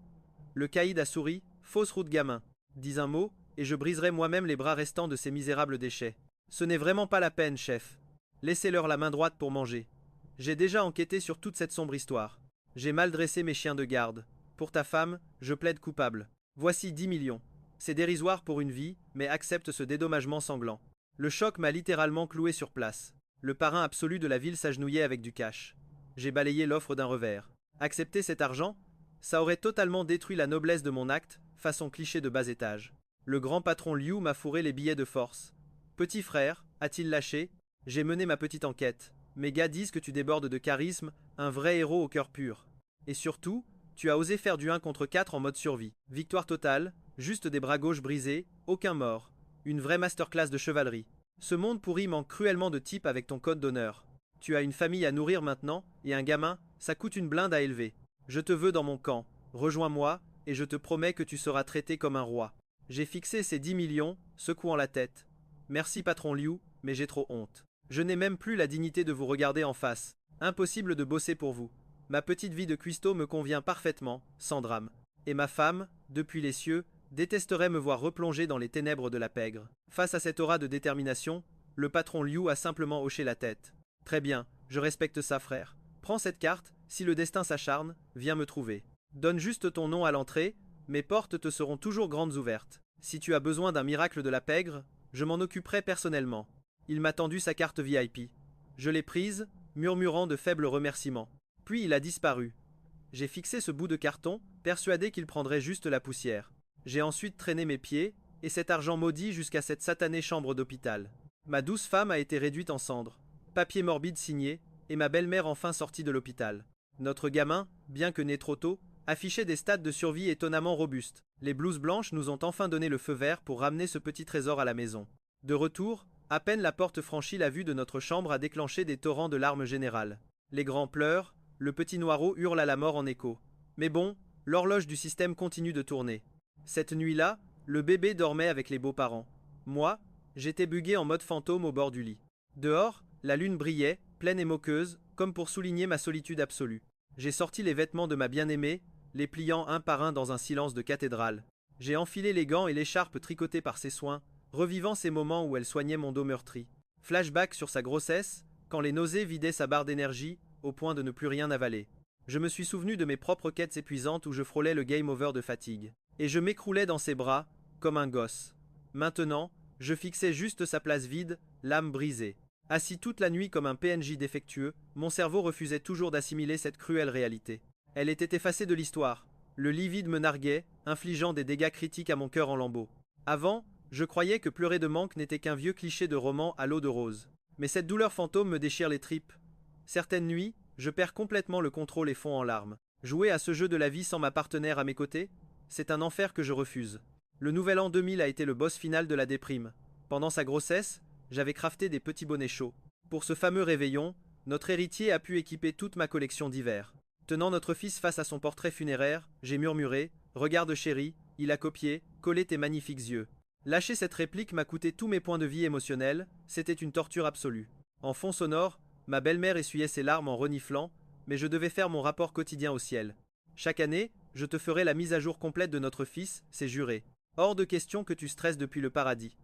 Le caïd a souri, fausse route gamin. Dis un mot, et je briserai moi-même les bras restants de ces misérables déchets. Ce n'est vraiment pas la peine, chef. Laissez-leur la main droite pour manger. J'ai déjà enquêté sur toute cette sombre histoire. J'ai mal dressé mes chiens de garde. Pour ta femme, je plaide coupable. Voici 10 millions. C'est dérisoire pour une vie, mais accepte ce dédommagement sanglant. Le choc m'a littéralement cloué sur place. Le parrain absolu de la ville s'agenouillait avec du cash. J'ai balayé l'offre d'un revers. Accepter cet argent? Ça aurait totalement détruit la noblesse de mon acte, façon cliché de bas étage. Le grand patron Liu m'a fourré les billets de force. Petit frère, a-t-il lâché? J'ai mené ma petite enquête. Mes gars disent que tu débordes de charisme, un vrai héros au cœur pur. Et surtout, tu as osé faire du 1 contre 4 en mode survie. Victoire totale, juste des bras gauches brisés, aucun mort. Une vraie masterclass de chevalerie. Ce monde pourri manque cruellement de type avec ton code d'honneur. Tu as une famille à nourrir maintenant, et un gamin, ça coûte une blinde à élever. Je te veux dans mon camp, rejoins-moi, et je te promets que tu seras traité comme un roi. J'ai fixé ces 10 millions, secouant la tête. Merci patron Liu, mais j'ai trop honte. Je n'ai même plus la dignité de vous regarder en face. Impossible de bosser pour vous. Ma petite vie de cuistot me convient parfaitement, sans drame. Et ma femme, depuis les cieux, détesterait me voir replonger dans les ténèbres de la pègre. Face à cette aura de détermination, le patron Liu a simplement hoché la tête. Très bien, je respecte ça, frère. Prends cette carte, si le destin s'acharne, viens me trouver. Donne juste ton nom à l'entrée, mes portes te seront toujours grandes ouvertes. Si tu as besoin d'un miracle de la pègre, je m'en occuperai personnellement. Il m'a tendu sa carte VIP. Je l'ai prise, murmurant de faibles remerciements. Puis il a disparu. J'ai fixé ce bout de carton, persuadé qu'il prendrait juste la poussière. J'ai ensuite traîné mes pieds, et cet argent maudit jusqu'à cette satanée chambre d'hôpital. Ma douce femme a été réduite en cendres. Papier morbide signé, et ma belle-mère enfin sortie de l'hôpital. Notre gamin, bien que né trop tôt, affichait des stades de survie étonnamment robustes. Les blouses blanches nous ont enfin donné le feu vert pour ramener ce petit trésor à la maison. De retour, à peine la porte franchie, la vue de notre chambre a déclenché des torrents de larmes générales. Les grands pleurent, le petit Noirot hurle à la mort en écho. Mais bon, l'horloge du système continue de tourner. Cette nuit-là, le bébé dormait avec les beaux-parents. Moi, j'étais bugué en mode fantôme au bord du lit. Dehors, la lune brillait, pleine et moqueuse, comme pour souligner ma solitude absolue. J'ai sorti les vêtements de ma bien-aimée, les pliant un par un dans un silence de cathédrale. J'ai enfilé les gants et l'écharpe tricotée par ses soins, revivant ces moments où elle soignait mon dos meurtri. Flashback sur sa grossesse, quand les nausées vidaient sa barre d'énergie, au point de ne plus rien avaler. Je me suis souvenu de mes propres quêtes épuisantes où je frôlais le game over de fatigue. Et je m'écroulais dans ses bras, comme un gosse. Maintenant, je fixais juste sa place vide, l'âme brisée. Assis toute la nuit comme un PNJ défectueux, mon cerveau refusait toujours d'assimiler cette cruelle réalité. Elle était effacée de l'histoire. Le lit vide me narguait, infligeant des dégâts critiques à mon cœur en lambeaux. Avant, je croyais que pleurer de manque n'était qu'un vieux cliché de roman à l'eau de rose. Mais cette douleur fantôme me déchire les tripes. Certaines nuits, je perds complètement le contrôle et fonds en larmes. Jouer à ce jeu de la vie sans ma partenaire à mes côtés, c'est un enfer que je refuse. Le nouvel an 2000 a été le boss final de la déprime. Pendant sa grossesse, j'avais crafté des petits bonnets chauds. Pour ce fameux réveillon, notre héritier a pu équiper toute ma collection d'hiver. Tenant notre fils face à son portrait funéraire, j'ai murmuré « Regarde chérie, il a copié, collé tes magnifiques yeux ». Lâcher cette réplique m'a coûté tous mes points de vie émotionnels, c'était une torture absolue. En fond sonore, ma belle-mère essuyait ses larmes en reniflant, mais je devais faire mon rapport quotidien au ciel. Chaque année, je te ferai la mise à jour complète de notre fils, c'est juré. Hors de question que tu stresses depuis le paradis.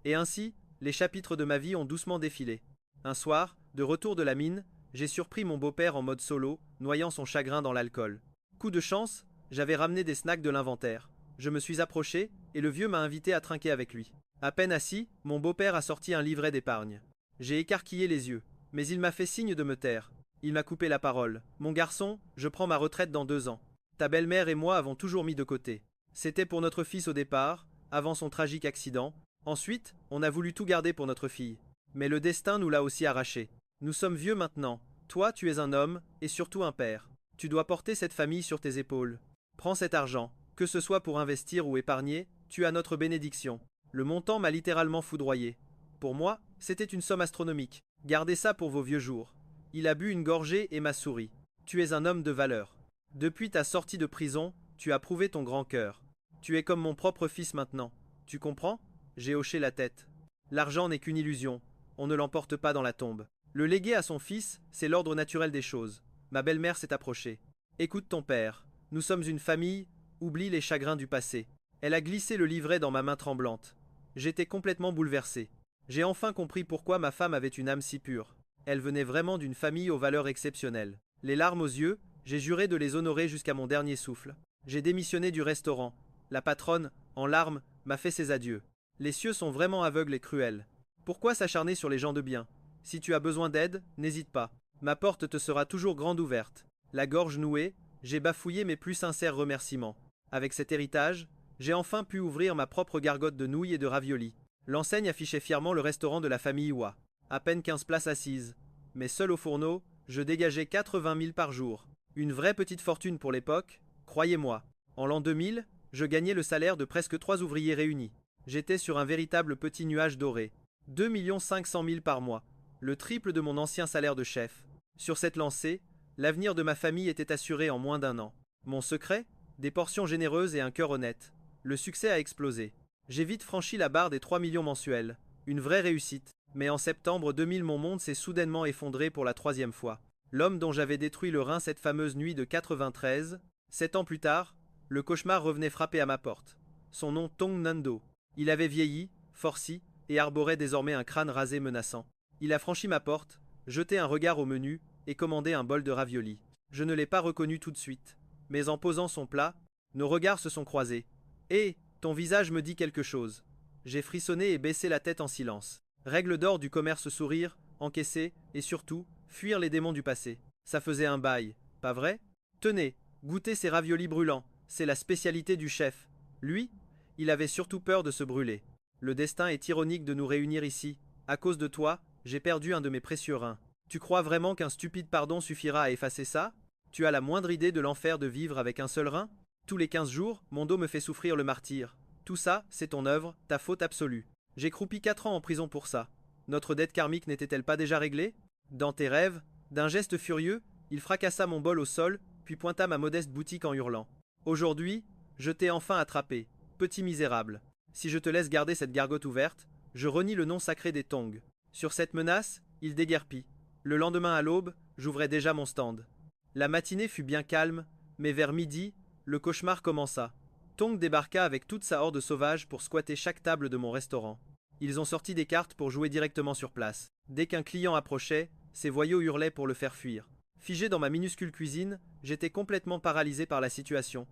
Et ainsi, les chapitres de ma vie ont doucement défilé. Un soir, de retour de la mine, j'ai surpris mon beau-père en mode solo, noyant son chagrin dans l'alcool. Coup de chance, j'avais ramené des snacks de l'inventaire. Je me suis approché, et le vieux m'a invité à trinquer avec lui. À peine assis, mon beau-père a sorti un livret d'épargne. J'ai écarquillé les yeux, mais il m'a fait signe de me taire. Il m'a coupé la parole. Mon garçon, je prends ma retraite dans 2 ans. Ta belle-mère et moi avons toujours mis de côté. C'était pour notre fils au départ, avant son tragique accident. Ensuite, on a voulu tout garder pour notre fille. Mais le destin nous l'a aussi arraché. Nous sommes vieux maintenant. Toi, tu es un homme, et surtout un père. Tu dois porter cette famille sur tes épaules. Prends cet argent. Que ce soit pour investir ou épargner, tu as notre bénédiction. Le montant m'a littéralement foudroyé. Pour moi, c'était une somme astronomique. Gardez ça pour vos vieux jours. Il a bu une gorgée et m'a souri. Tu es un homme de valeur. Depuis ta sortie de prison, tu as prouvé ton grand cœur. Tu es comme mon propre fils maintenant. Tu comprends ? J'ai hoché la tête. L'argent n'est qu'une illusion. On ne l'emporte pas dans la tombe. Le léguer à son fils, c'est l'ordre naturel des choses. Ma belle-mère s'est approchée. Écoute ton père. Nous sommes une famille. Oublie les chagrins du passé. Elle a glissé le livret dans ma main tremblante. J'étais complètement bouleversé. J'ai enfin compris pourquoi ma femme avait une âme si pure. Elle venait vraiment d'une famille aux valeurs exceptionnelles. Les larmes aux yeux, j'ai juré de les honorer jusqu'à mon dernier souffle. J'ai démissionné du restaurant. La patronne, en larmes, m'a fait ses adieux. Les cieux sont vraiment aveugles et cruels. Pourquoi s'acharner sur les gens de bien ? Si tu as besoin d'aide, n'hésite pas. Ma porte te sera toujours grande ouverte. La gorge nouée, j'ai bafouillé mes plus sincères remerciements. Avec cet héritage, j'ai enfin pu ouvrir ma propre gargote de nouilles et de raviolis. L'enseigne affichait fièrement le restaurant de la famille Hua. À peine 15 places assises. Mais seul au fourneau, je dégageais 80 000 par jour. Une vraie petite fortune pour l'époque, croyez-moi. En l'an 2000, je gagnais le salaire de presque 3 ouvriers réunis. J'étais sur un véritable petit nuage doré. 2 500 000 par mois. Le triple de mon ancien salaire de chef. Sur cette lancée, l'avenir de ma famille était assuré en moins d'1 an. Mon secret ? Des portions généreuses et un cœur honnête. Le succès a explosé. J'ai vite franchi la barre des 3 millions mensuels. Une vraie réussite. Mais en septembre 2000, mon monde s'est soudainement effondré pour la 3e fois. L'homme dont j'avais détruit le rein cette fameuse nuit de 93, 7 ans plus tard, le cauchemar revenait frapper à ma porte. son nom Tong Nando. Il avait vieilli, forci, et arborait désormais un crâne rasé menaçant. Il a franchi ma porte, jeté un regard au menu, et commandé un bol de raviolis. Je ne l'ai pas reconnu tout de suite, mais en posant son plat, nos regards se sont croisés. Hé, ton visage me dit quelque chose. J'ai frissonné et baissé la tête en silence. Règle d'or du commerce sourire, encaisser, et surtout, fuir les démons du passé. Ça faisait un bail, pas vrai? Tenez, goûtez ces raviolis brûlants, c'est la spécialité du chef. Lui, il avait surtout peur de se brûler. Le destin est ironique de nous réunir ici. À cause de toi, j'ai perdu un de mes précieux reins. Tu crois vraiment qu'un stupide pardon suffira à effacer ça? Tu as la moindre idée de l'enfer de vivre avec un seul rein? Tous les 15 jours, mon dos me fait souffrir le martyre. Tout ça, c'est ton œuvre, ta faute absolue. J'ai croupi 4 ans en prison pour ça. Notre dette karmique n'était-elle pas déjà réglée? Dans tes rêves, d'un geste furieux, il fracassa mon bol au sol, puis pointa ma modeste boutique en hurlant. Aujourd'hui, je t'ai enfin attrapé, petit misérable. Si je te laisse garder cette gargote ouverte, je renie le nom sacré des Tongs. Sur cette menace, il déguerpit. Le lendemain à l'aube, j'ouvrais déjà mon stand. La matinée fut bien calme, mais vers midi, le cauchemar commença. Tong débarqua avec toute sa horde sauvage pour squatter chaque table de mon restaurant. Ils ont sorti des cartes pour jouer directement sur place. Dès qu'un client approchait, ces voyous hurlaient pour le faire fuir. Figé dans ma minuscule cuisine, j'étais complètement paralysé par la situation.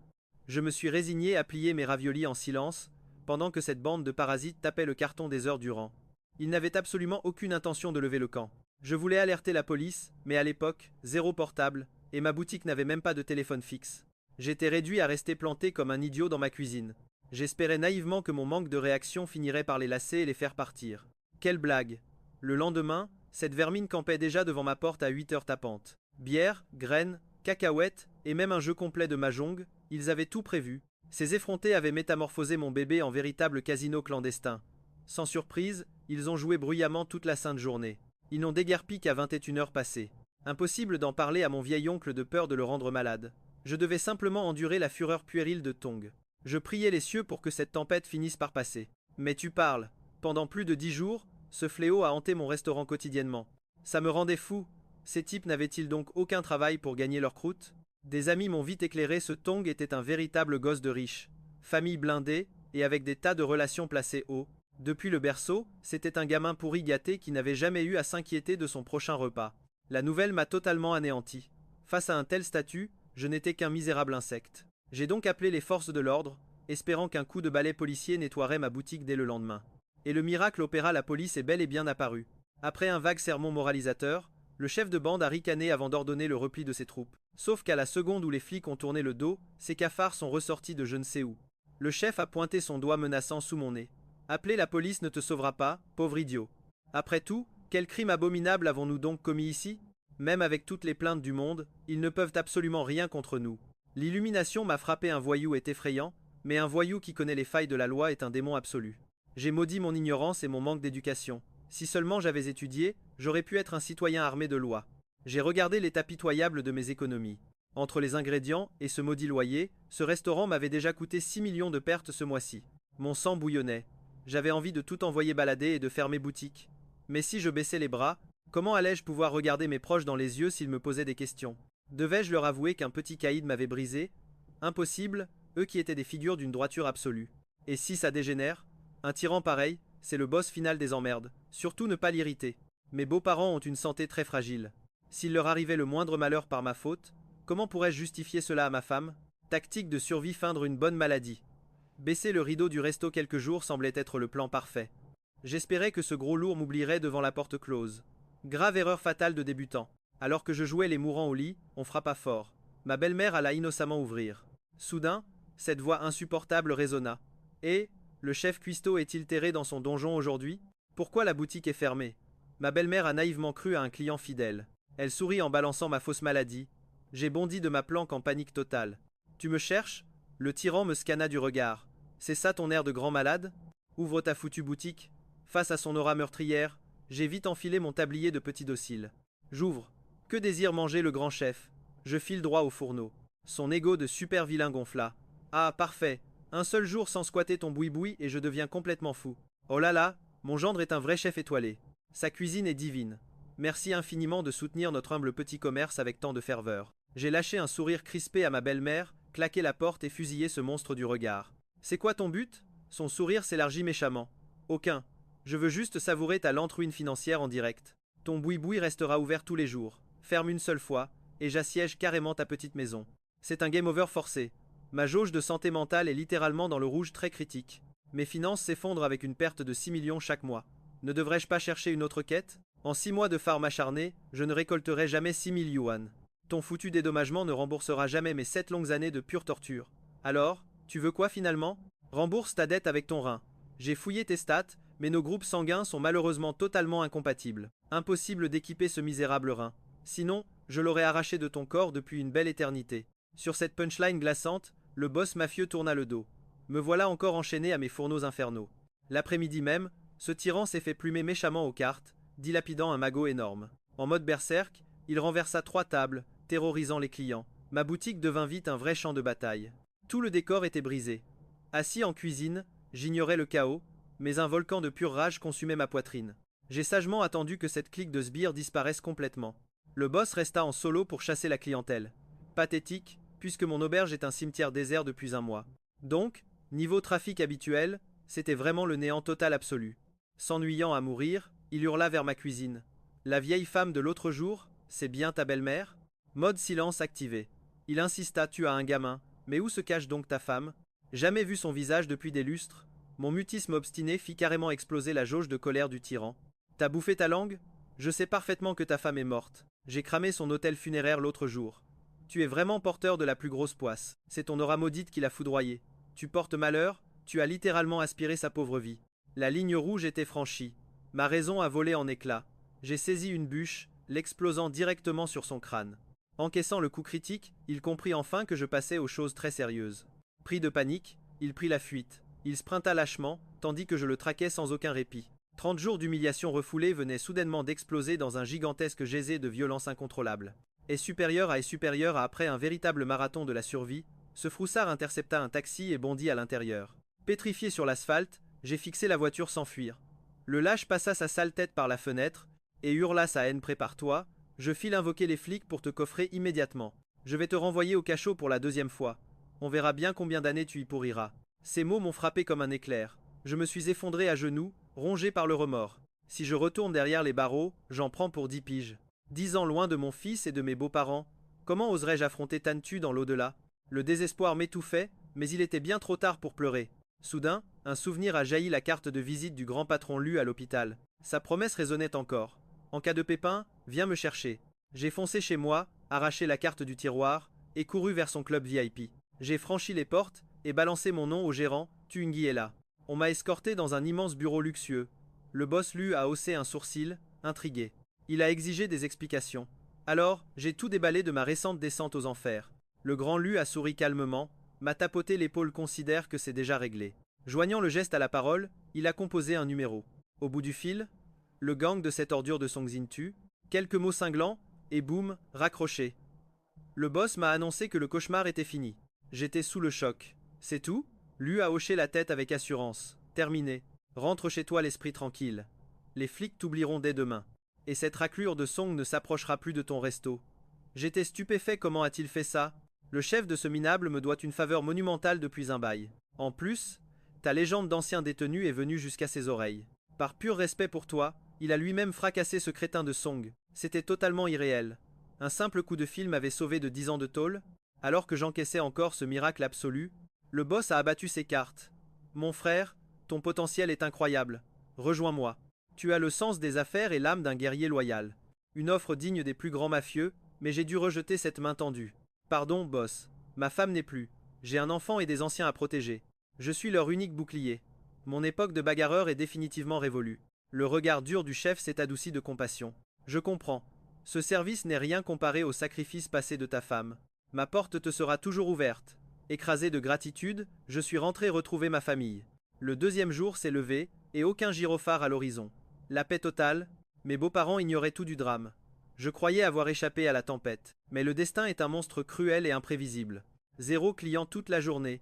Je me suis résigné à plier mes raviolis en silence, pendant que cette bande de parasites tapait le carton des heures durant. Ils n'avaient absolument aucune intention de lever le camp. Je voulais alerter la police, mais à l'époque, zéro portable, et ma boutique n'avait même pas de téléphone fixe. J'étais réduit à rester planté comme un idiot dans ma cuisine. J'espérais naïvement que mon manque de réaction finirait par les lasser et les faire partir. Quelle blague! Le lendemain, cette vermine campait déjà devant ma porte à 8 heures tapantes. Bière, graines, cacahuètes et même un jeu complet de mahjong, ils avaient tout prévu. Ces effrontés avaient métamorphosé mon bébé en véritable casino clandestin. Sans surprise, ils ont joué bruyamment toute la sainte journée. Ils n'ont déguerpi qu'à 21 heures passées. Impossible d'en parler à mon vieil oncle de peur de le rendre malade. Je devais simplement endurer la fureur puérile de Tong. Je priais les cieux pour que cette tempête finisse par passer. Mais tu parles. Pendant plus de 10 jours, ce fléau a hanté mon restaurant quotidiennement. Ça me rendait fou. Ces types n'avaient-ils donc aucun travail pour gagner leur croûte? Des amis m'ont vite éclairé, ce Tong était un véritable gosse de riche. Famille blindée, et avec des tas de relations placées haut. Depuis le berceau, c'était un gamin pourri gâté qui n'avait jamais eu à s'inquiéter de son prochain repas. La nouvelle m'a totalement anéanti. Face à un tel statut, je n'étais qu'un misérable insecte. J'ai donc appelé les forces de l'ordre, espérant qu'un coup de balai policier nettoierait ma boutique dès le lendemain. Et le miracle opéra, la police est bel et bien apparue. Après un vague sermon moralisateur, le chef de bande a ricané avant d'ordonner le repli de ses troupes. Sauf qu'à la seconde où les flics ont tourné le dos, ces cafards sont ressortis de je ne sais où. Le chef a pointé son doigt menaçant sous mon nez. Appeler la police ne te sauvera pas, pauvre idiot. Après tout, quel crime abominable avons-nous donc commis ici? Même avec toutes les plaintes du monde, ils ne peuvent absolument rien contre nous. L'illumination m'a frappé, un voyou est effrayant, mais un voyou qui connaît les failles de la loi est un démon absolu. J'ai maudit mon ignorance et mon manque d'éducation. Si seulement j'avais étudié, j'aurais pu être un citoyen armé de loi. J'ai regardé l'état pitoyable de mes économies. Entre les ingrédients et ce maudit loyer, ce restaurant m'avait déjà coûté 6 millions de pertes ce mois-ci. Mon sang bouillonnait. J'avais envie de tout envoyer balader et de fermer boutique. Mais si je baissais les bras, comment allais-je pouvoir regarder mes proches dans les yeux s'ils me posaient des questions? Devais-je leur avouer qu'un petit caïd m'avait brisé? Impossible, eux qui étaient des figures d'une droiture absolue. Et si ça dégénère? Un tyran pareil, c'est le boss final des emmerdes. Surtout ne pas l'irriter. Mes beaux-parents ont une santé très fragile. S'il leur arrivait le moindre malheur par ma faute, comment pourrais-je justifier cela à ma femme? Tactique de survie, feindre une bonne maladie. Baisser le rideau du resto quelques jours semblait être le plan parfait. J'espérais que ce gros lourd m'oublierait devant la porte close. Grave erreur fatale de débutant. Alors que je jouais les mourants au lit, on frappa fort. Ma belle-mère alla innocemment ouvrir. Soudain, cette voix insupportable résonna. Et, le chef cuistot est-il terré dans son donjon aujourd'hui? Pourquoi la boutique est fermée? Ma belle-mère a naïvement cru à un client fidèle. Elle sourit en balançant ma fausse maladie. J'ai bondi de ma planque en panique totale. Tu me cherches? Le tyran me scanna du regard. C'est ça ton air de grand malade? Ouvre ta foutue boutique. Face à son aura meurtrière, j'ai vite enfilé mon tablier de petit docile. J'ouvre. Que désire manger le grand chef? Je file droit au fourneau. Son ego de super vilain gonfla. Ah, parfait. Un seul jour sans squatter ton boui-boui et je deviens complètement fou. Oh là là, mon gendre est un vrai chef étoilé. Sa cuisine est divine. Merci infiniment de soutenir notre humble petit commerce avec tant de ferveur. J'ai lâché un sourire crispé à ma belle-mère, claqué la porte et fusillé ce monstre du regard. C'est quoi ton but? Son sourire s'élargit méchamment. Aucun. Je veux juste savourer ta lente ruine financière en direct. Ton boui-boui restera ouvert tous les jours. Ferme une seule fois, et j'assiège carrément ta petite maison. C'est un game over forcé. Ma jauge de santé mentale est littéralement dans le rouge très critique. Mes finances s'effondrent avec une perte de 6 millions chaque mois. Ne devrais-je pas chercher une autre quête? En 6 mois de farm acharné, je ne récolterai jamais 6 000 yuan. Ton foutu dédommagement ne remboursera jamais mes 7 longues années de pure torture. Alors, tu veux quoi finalement? Rembourse ta dette avec ton rein. J'ai fouillé tes stats, mais nos groupes sanguins sont malheureusement totalement incompatibles. Impossible d'équiper ce misérable rein. Sinon, je l'aurais arraché de ton corps depuis une belle éternité. Sur cette punchline glaçante, le boss mafieux tourna le dos. Me voilà encore enchaîné à mes fourneaux infernaux. L'après-midi même, ce tyran s'est fait plumer méchamment aux cartes, dilapidant un magot énorme. En mode berserk, il renversa 3 tables, terrorisant les clients. Ma boutique devint vite un vrai champ de bataille. Tout le décor était brisé. Assis en cuisine, j'ignorais le chaos, mais un volcan de pure rage consumait ma poitrine. J'ai sagement attendu que cette clique de sbires disparaisse complètement. Le boss resta en solo pour chasser la clientèle. Pathétique, puisque mon auberge est un cimetière désert depuis un mois. Donc, niveau trafic habituel, c'était vraiment le néant total absolu. S'ennuyant à mourir, il hurla vers ma cuisine. La vieille femme de l'autre jour, c'est bien ta belle-mère? Mode silence activé. Il insista, tu as un gamin, mais où se cache donc ta femme? Jamais vu son visage depuis des lustres. Mon mutisme obstiné fit carrément exploser la jauge de colère du tyran. T'as bouffé ta langue? Je sais parfaitement que ta femme est morte. J'ai cramé son hôtel funéraire l'autre jour. Tu es vraiment porteur de la plus grosse poisse. C'est ton aura maudite qui l'a foudroyé. Tu portes malheur, tu as littéralement aspiré sa pauvre vie. La ligne rouge était franchie. Ma raison a volé en éclats. J'ai saisi une bûche, l'explosant directement sur son crâne. Encaissant le coup critique, il comprit enfin que je passais aux choses très sérieuses. Pris de panique, il prit la fuite. Il sprinta lâchement, tandis que je le traquais sans aucun répit. 30 jours d'humiliation refoulée venaient soudainement d'exploser dans un gigantesque geyser de violence incontrôlable. Et supérieur à après un véritable marathon de la survie, ce froussard intercepta un taxi et bondit à l'intérieur. Pétrifié sur l'asphalte, j'ai fixé la voiture sans fuir. Le lâche passa sa sale tête par la fenêtre et hurla sa haine. Prépare-toi, je file invoquer les flics pour te coffrer immédiatement. Je vais te renvoyer au cachot pour la 2e fois. On verra bien combien d'années tu y pourriras. Ces mots m'ont frappé comme un éclair. Je me suis effondré à genoux, rongé par le remords. Si je retourne derrière les barreaux, j'en prends pour 10 piges. 10 ans loin de mon fils et de mes beaux-parents, comment oserais-je affronter Tantu dans l'au-delà? Le désespoir m'étouffait, mais il était bien trop tard pour pleurer. Soudain, un souvenir a jailli, la carte de visite du grand patron Lu à l'hôpital. Sa promesse résonnait encore. En cas de pépin, viens me chercher. J'ai foncé chez moi, arraché la carte du tiroir, et couru vers son club VIP. J'ai franchi les portes et balancé mon nom au gérant, Tuungi est là. On m'a escorté dans un immense bureau luxueux. Le boss Lu a haussé un sourcil, intrigué. Il a exigé des explications. Alors, j'ai tout déballé de ma récente descente aux enfers. Le grand Lu a souri calmement, m'a tapoté l'épaule, considère que c'est déjà réglé. Joignant le geste à la parole, il a composé un numéro. Au bout du fil, le gang de cette ordure de Song Xintu, quelques mots cinglants, et boum, raccroché. Le boss m'a annoncé que le cauchemar était fini. J'étais sous le choc. C'est tout? Lu a hoché la tête avec assurance. Terminé. Rentre chez toi l'esprit tranquille. Les flics t'oublieront dès demain. Et cette raclure de Song ne s'approchera plus de ton resto. J'étais stupéfait, comment a-t-il fait ça? Le chef de ce minable me doit une faveur monumentale depuis un bail. En plus, ta légende d'ancien détenu est venue jusqu'à ses oreilles. Par pur respect pour toi, il a lui-même fracassé ce crétin de Song. C'était totalement irréel. Un simple coup de fil m'avait sauvé de 10 ans de tôle. Alors que j'encaissais encore ce miracle absolu, le boss a abattu ses cartes. Mon frère, ton potentiel est incroyable. Rejoins-moi. Tu as le sens des affaires et l'âme d'un guerrier loyal. Une offre digne des plus grands mafieux, mais j'ai dû rejeter cette main tendue. Pardon, boss. Ma femme n'est plus. J'ai un enfant et des anciens à protéger. Je suis leur unique bouclier. Mon époque de bagarreur est définitivement révolue. Le regard dur du chef s'est adouci de compassion. Je comprends. Ce service n'est rien comparé au sacrifice passé de ta femme. Ma porte te sera toujours ouverte. Écrasé de gratitude, je suis rentré retrouver ma famille. Le 2e jour s'est levé, et aucun gyrophare à l'horizon. La paix totale, mes beaux-parents ignoraient tout du drame. Je croyais avoir échappé à la tempête, mais le destin est un monstre cruel et imprévisible. 0 client toute la journée.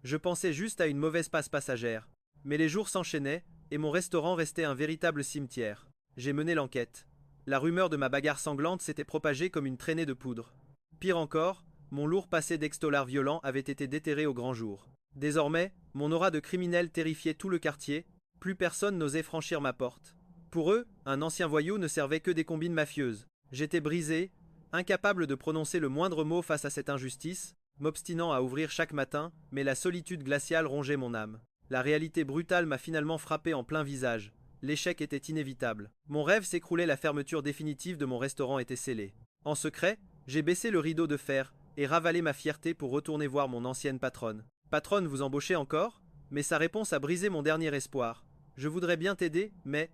Je pensais juste à une mauvaise passe passagère. Mais les jours s'enchaînaient, et mon restaurant restait un véritable cimetière. J'ai mené l'enquête. La rumeur de ma bagarre sanglante s'était propagée comme une traînée de poudre. Pire encore, mon lourd passé d'ex-tolard violent avait été déterré au grand jour. Désormais, mon aura de criminel terrifiait tout le quartier, plus personne n'osait franchir ma porte. Pour eux, un ancien voyou ne servait que des combines mafieuses. J'étais brisé, incapable de prononcer le moindre mot face à cette injustice, m'obstinant à ouvrir chaque matin, mais la solitude glaciale rongeait mon âme. La réalité brutale m'a finalement frappé en plein visage. L'échec était inévitable. Mon rêve s'écroulait, la fermeture définitive de mon restaurant était scellée. En secret, j'ai baissé le rideau de fer et ravalé ma fierté pour retourner voir mon ancienne patronne. Patronne, vous embauchez encore? Mais sa réponse a brisé mon dernier espoir. Je voudrais bien t'aider, mais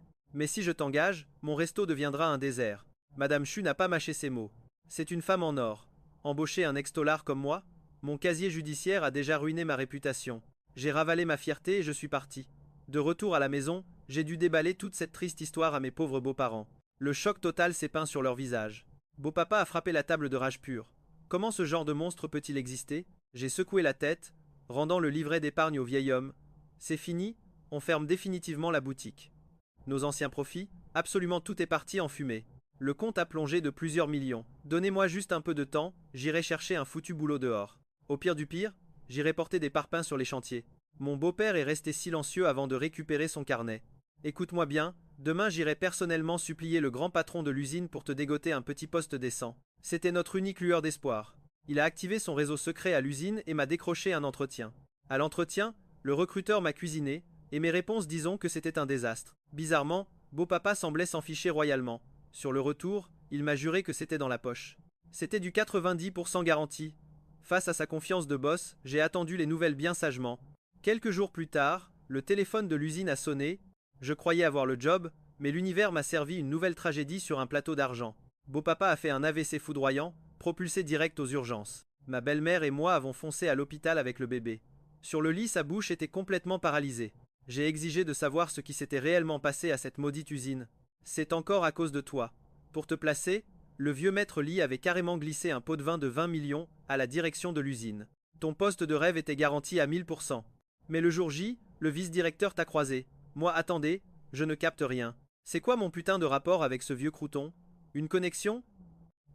si je t'engage, mon resto deviendra un désert. Madame Chu n'a pas mâché ses mots. C'est une femme en or. Embaucher un ex-tolard comme moi? Mon casier judiciaire a déjà ruiné ma réputation. J'ai ravalé ma fierté et je suis parti. De retour à la maison, j'ai dû déballer toute cette triste histoire à mes pauvres beaux-parents. Le choc total s'est peint sur leur visage. Beau-papa a frappé la table de rage pure. Comment ce genre de monstre peut-il exister? J'ai secoué la tête, rendant le livret d'épargne au vieil homme. C'est fini, on ferme définitivement la boutique. Nos anciens profits, absolument tout est parti en fumée. Le compte a plongé de plusieurs millions. Donnez-moi juste un peu de temps, j'irai chercher un foutu boulot dehors. Au pire du pire, j'irai porter des parpaings sur les chantiers. Mon beau-père est resté silencieux avant de récupérer son carnet. Écoute-moi bien, demain j'irai personnellement supplier le grand patron de l'usine pour te dégoter un petit poste décent. C'était notre unique lueur d'espoir. Il a activé son réseau secret à l'usine et m'a décroché un entretien. À l'entretien, le recruteur m'a cuisiné, et mes réponses disons que c'était un désastre. Bizarrement, beau-papa semblait s'en ficher royalement. Sur le retour, il m'a juré que c'était dans la poche. C'était du 90% garanti. Face à sa confiance de boss, j'ai attendu les nouvelles bien sagement. Quelques jours plus tard, le téléphone de l'usine a sonné. Je croyais avoir le job, mais l'univers m'a servi une nouvelle tragédie sur un plateau d'argent. Beau-papa a fait un AVC foudroyant, propulsé direct aux urgences. Ma belle-mère et moi avons foncé à l'hôpital avec le bébé. Sur le lit, sa bouche était complètement paralysée. J'ai exigé de savoir ce qui s'était réellement passé à cette maudite usine. C'est encore à cause de toi. Pour te placer, le vieux maître Lee avait carrément glissé un pot de vin de 20 millions à la direction de l'usine. Ton poste de rêve était garanti à 1000%. Mais le jour J, le vice-directeur t'a croisé. Moi, attendez, je ne capte rien. C'est quoi mon putain de rapport avec ce vieux crouton? Une connexion?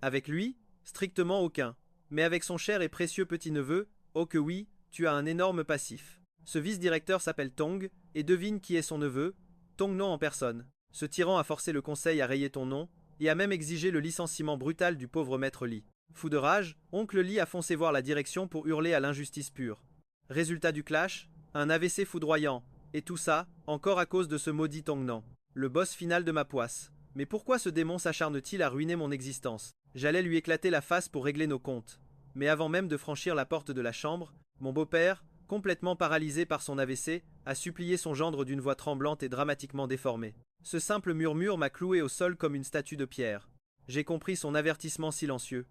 Avec lui? Strictement aucun. Mais avec son cher et précieux petit-neveu, oh que oui, tu as un énorme passif. Ce vice-directeur s'appelle Tong, et devine qui est son neveu? Tong non en personne. Ce tyran a forcé le conseil à rayer ton nom, et a même exigé le licenciement brutal du pauvre maître Lee. Fou de rage, oncle Lee a foncé voir la direction pour hurler à l'injustice pure. Résultat du clash? Un AVC foudroyant. Et tout ça, encore à cause de ce maudit Tongnan. Le boss final de ma poisse. Mais pourquoi ce démon s'acharne-t-il à ruiner mon existence? J'allais lui éclater la face pour régler nos comptes. Mais avant même de franchir la porte de la chambre, mon beau-père, complètement paralysé par son AVC, a supplié son gendre d'une voix tremblante et dramatiquement déformée. Ce simple murmure m'a cloué au sol comme une statue de pierre. J'ai compris son avertissement silencieux.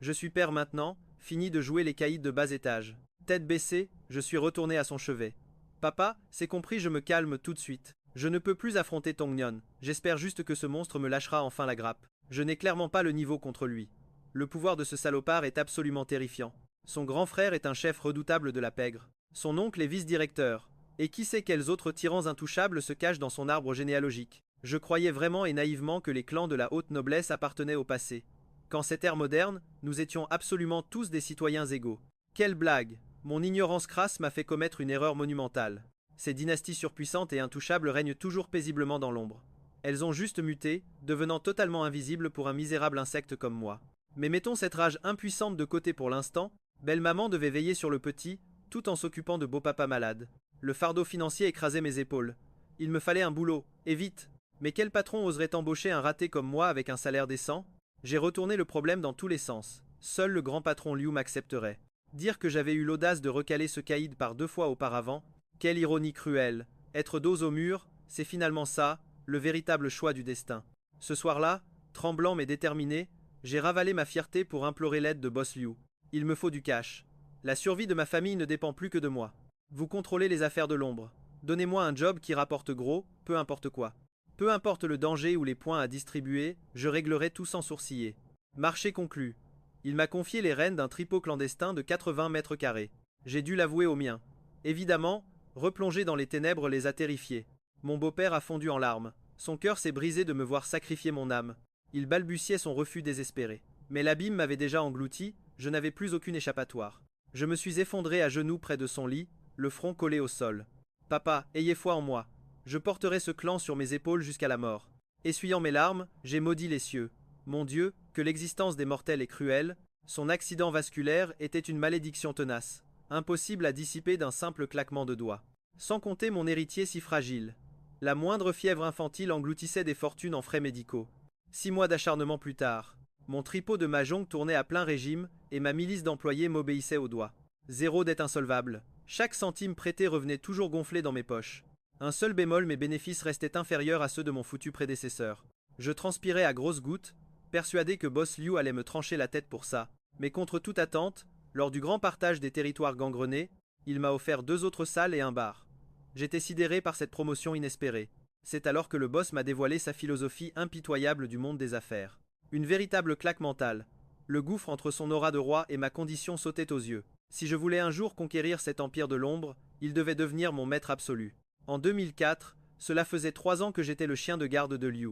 Je suis père maintenant, fini de jouer les caïds de bas étage. Tête baissée, je suis retourné à son chevet. Papa, c'est compris, je me calme tout de suite. Je ne peux plus affronter Tongnion. J'espère juste que ce monstre me lâchera enfin la grappe. Je n'ai clairement pas le niveau contre lui. Le pouvoir de ce salopard est absolument terrifiant. Son grand frère est un chef redoutable de la pègre. Son oncle est vice-directeur. Et qui sait quels autres tyrans intouchables se cachent dans son arbre généalogique. Je croyais vraiment et naïvement que les clans de la haute noblesse appartenaient au passé. Qu'en cette ère moderne, nous étions absolument tous des citoyens égaux. Quelle blague! Mon ignorance crasse m'a fait commettre une erreur monumentale. Ces dynasties surpuissantes et intouchables règnent toujours paisiblement dans l'ombre. Elles ont juste muté, devenant totalement invisibles pour un misérable insecte comme moi. Mais mettons cette rage impuissante de côté pour l'instant, belle-maman devait veiller sur le petit, tout en s'occupant de beau-papa malade. Le fardeau financier écrasait mes épaules. Il me fallait un boulot, et vite. Mais quel patron oserait embaucher un raté comme moi avec un salaire décent? J'ai retourné le problème dans tous les sens. Seul le grand patron Liu m'accepterait. Dire que j'avais eu l'audace de recaler ce caïd par 2 fois auparavant, quelle ironie cruelle. Être dos au mur, c'est finalement ça, le véritable choix du destin. Ce soir-là, tremblant mais déterminé, j'ai ravalé ma fierté pour implorer l'aide de Boss Liu. Il me faut du cash. La survie de ma famille ne dépend plus que de moi. Vous contrôlez les affaires de l'ombre. Donnez-moi un job qui rapporte gros, peu importe quoi. Peu importe le danger ou les points à distribuer, je réglerai tout sans sourciller. Marché conclu. Il m'a confié les rênes d'un tripot clandestin de 80 mètres carrés. J'ai dû l'avouer au mien. Évidemment, replonger dans les ténèbres les a terrifiés. Mon beau-père a fondu en larmes. Son cœur s'est brisé de me voir sacrifier mon âme. Il balbutiait son refus désespéré. Mais l'abîme m'avait déjà englouti, je n'avais plus aucune échappatoire. Je me suis effondré à genoux près de son lit, le front collé au sol. Papa, ayez foi en moi. Je porterai ce clan sur mes épaules jusqu'à la mort. Essuyant mes larmes, j'ai maudit les cieux. Mon Dieu, que l'existence des mortels est cruelle. Son accident vasculaire était une malédiction tenace, impossible à dissiper d'un simple claquement de doigts. Sans compter mon héritier si fragile. La moindre fièvre infantile engloutissait des fortunes en frais médicaux. 6 mois d'acharnement plus tard, mon tripot de mahjong tournait à plein régime et ma milice d'employés m'obéissait au doigt. 0 dette insolvable. Chaque centime prêté revenait toujours gonflé dans mes poches. Un seul bémol, mes bénéfices restaient inférieurs à ceux de mon foutu prédécesseur. Je transpirais à grosses gouttes, persuadé que Boss Liu allait me trancher la tête pour ça. Mais contre toute attente, lors du grand partage des territoires gangrenés, il m'a offert 2 autres salles et un bar. J'étais sidéré par cette promotion inespérée. C'est alors que le boss m'a dévoilé sa philosophie impitoyable du monde des affaires. Une véritable claque mentale. Le gouffre entre son aura de roi et ma condition sautait aux yeux. Si je voulais un jour conquérir cet empire de l'ombre, il devait devenir mon maître absolu. En 2004, cela faisait 3 ans que j'étais le chien de garde de Liu.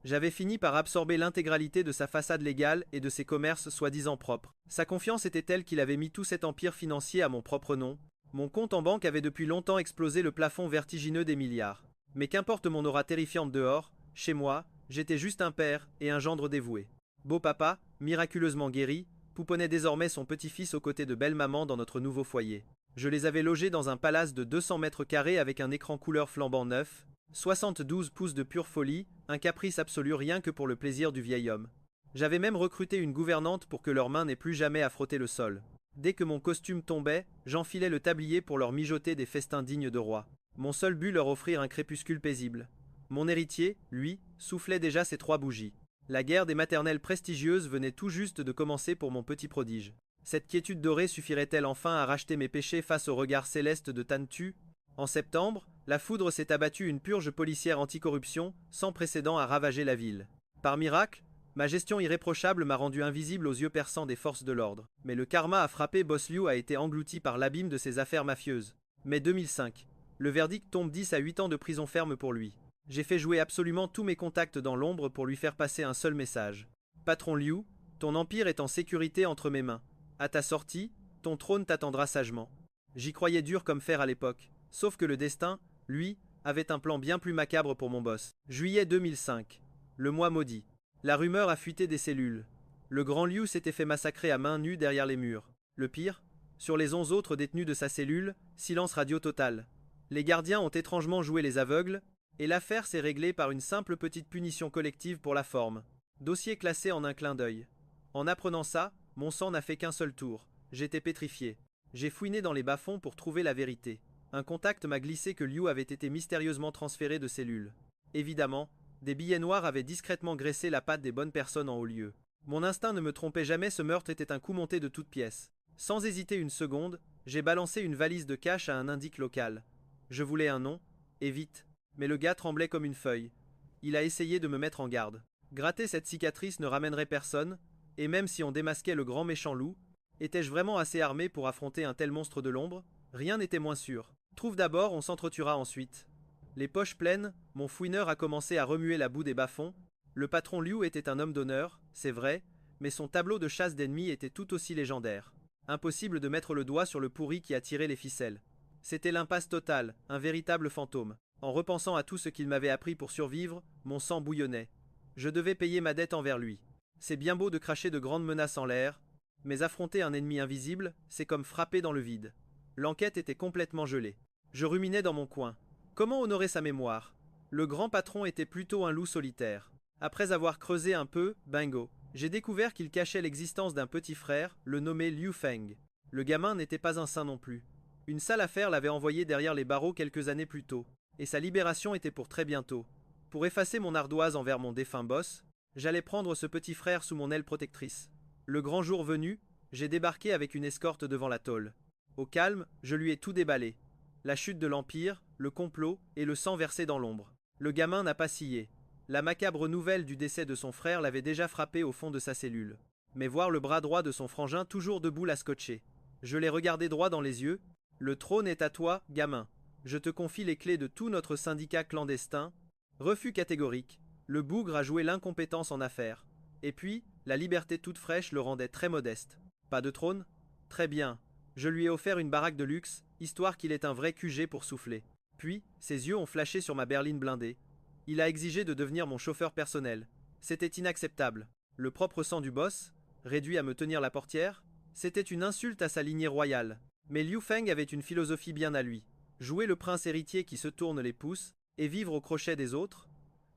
J'avais fini par absorber l'intégralité de sa façade légale et de ses commerces soi-disant propres. Sa confiance était telle qu'il avait mis tout cet empire financier à mon propre nom. Mon compte en banque avait depuis longtemps explosé le plafond vertigineux des milliards. Mais qu'importe mon aura terrifiante dehors, chez moi, j'étais juste un père et un gendre dévoué. Beau papa, miraculeusement guéri, pouponnait désormais son petit-fils aux côtés de belle maman dans notre nouveau foyer. Je les avais logés dans un palace de 200 mètres carrés avec un écran couleur flambant neuf, 72 pouces de pure folie, un caprice absolu rien que pour le plaisir du vieil homme. J'avais même recruté une gouvernante pour que leurs mains n'aient plus jamais à frotter le sol. Dès que mon costume tombait, j'enfilais le tablier pour leur mijoter des festins dignes de roi. Mon seul but leur offrir un crépuscule paisible. Mon héritier, lui, soufflait déjà ses 3 bougies. La guerre des maternelles prestigieuses venait tout juste de commencer pour mon petit prodige. Cette quiétude dorée suffirait-elle enfin à racheter mes péchés face au regard céleste de Tantu? En septembre, la foudre s'est abattue, une purge policière anticorruption, sans précédent à ravager la ville. Par miracle, ma gestion irréprochable m'a rendu invisible aux yeux perçants des forces de l'ordre. Mais le karma a frappé, Boss Liu a été englouti par l'abîme de ses affaires mafieuses. Mai 2005. Le verdict tombe, 10 à 8 ans de prison ferme pour lui. J'ai fait jouer absolument tous mes contacts dans l'ombre pour lui faire passer un seul message. Patron Liu, ton empire est en sécurité entre mes mains. À ta sortie, ton trône t'attendra sagement. J'y croyais dur comme fer à l'époque. Sauf que le destin, lui, avait un plan bien plus macabre pour mon boss. Juillet 2005. Le mois maudit. La rumeur a fuité des cellules. Le grand Liu s'était fait massacrer à main nue derrière les murs. Le pire, sur les 11 autres détenus de sa cellule, silence radio total. Les gardiens ont étrangement joué les aveugles, et l'affaire s'est réglée par une simple petite punition collective pour la forme. Dossier classé en un clin d'œil. En apprenant ça, mon sang n'a fait qu'un seul tour. J'étais pétrifié. J'ai fouiné dans les bas-fonds pour trouver la vérité. Un contact m'a glissé que Liu avait été mystérieusement transféré de cellule. Évidemment, des billets noirs avaient discrètement graissé la patte des bonnes personnes en haut lieu. Mon instinct ne me trompait jamais, ce meurtre était un coup monté de toutes pièces. Sans hésiter une seconde, j'ai balancé une valise de cash à un indique local. Je voulais un nom, et vite. Mais le gars tremblait comme une feuille. Il a essayé de me mettre en garde. Gratter cette cicatrice ne ramènerait personne, et même si on démasquait le grand méchant loup, étais-je vraiment assez armé pour affronter un tel monstre de l'ombre? Rien n'était moins sûr. Trouve d'abord, on s'entretuera ensuite. Les poches pleines, mon fouineur a commencé à remuer la boue des bas-fonds. Le patron Liu était un homme d'honneur, c'est vrai, mais son tableau de chasse d'ennemis était tout aussi légendaire. Impossible de mettre le doigt sur le pourri qui a tiré les ficelles. C'était l'impasse totale, un véritable fantôme. En repensant à tout ce qu'il m'avait appris pour survivre, mon sang bouillonnait. Je devais payer ma dette envers lui. C'est bien beau de cracher de grandes menaces en l'air, mais affronter un ennemi invisible, c'est comme frapper dans le vide. L'enquête était complètement gelée. Je ruminais dans mon coin. Comment honorer sa mémoire? Le grand patron était plutôt un loup solitaire. Après avoir creusé un peu, bingo, j'ai découvert qu'il cachait l'existence d'un petit frère, le nommé Liu Feng. Le gamin n'était pas un saint non plus. Une sale affaire l'avait envoyé derrière les barreaux quelques années plus tôt, et sa libération était pour très bientôt. Pour effacer mon ardoise envers mon défunt boss, j'allais prendre ce petit frère sous mon aile protectrice. Le grand jour venu, j'ai débarqué avec une escorte devant la tôle. Au calme, je lui ai tout déballé. La chute de l'Empire, le complot et le sang versé dans l'ombre. Le gamin n'a pas scié. La macabre nouvelle du décès de son frère l'avait déjà frappé au fond de sa cellule. Mais voir le bras droit de son frangin toujours debout l'a scotché. Je l'ai regardé droit dans les yeux. Le trône est à toi, gamin. Je te confie les clés de tout notre syndicat clandestin. Refus catégorique. Le bougre a joué l'incompétence en affaires. Et puis, la liberté toute fraîche le rendait très modeste. Pas de trône? Très bien. Je lui ai offert une baraque de luxe, histoire qu'il ait un vrai QG pour souffler. Puis, ses yeux ont flashé sur ma berline blindée. Il a exigé de devenir mon chauffeur personnel. C'était inacceptable. Le propre sang du boss, réduit à me tenir la portière, c'était une insulte à sa lignée royale. Mais Liu Feng avait une philosophie bien à lui. Jouer le prince héritier qui se tourne les pouces et vivre au crochet des autres,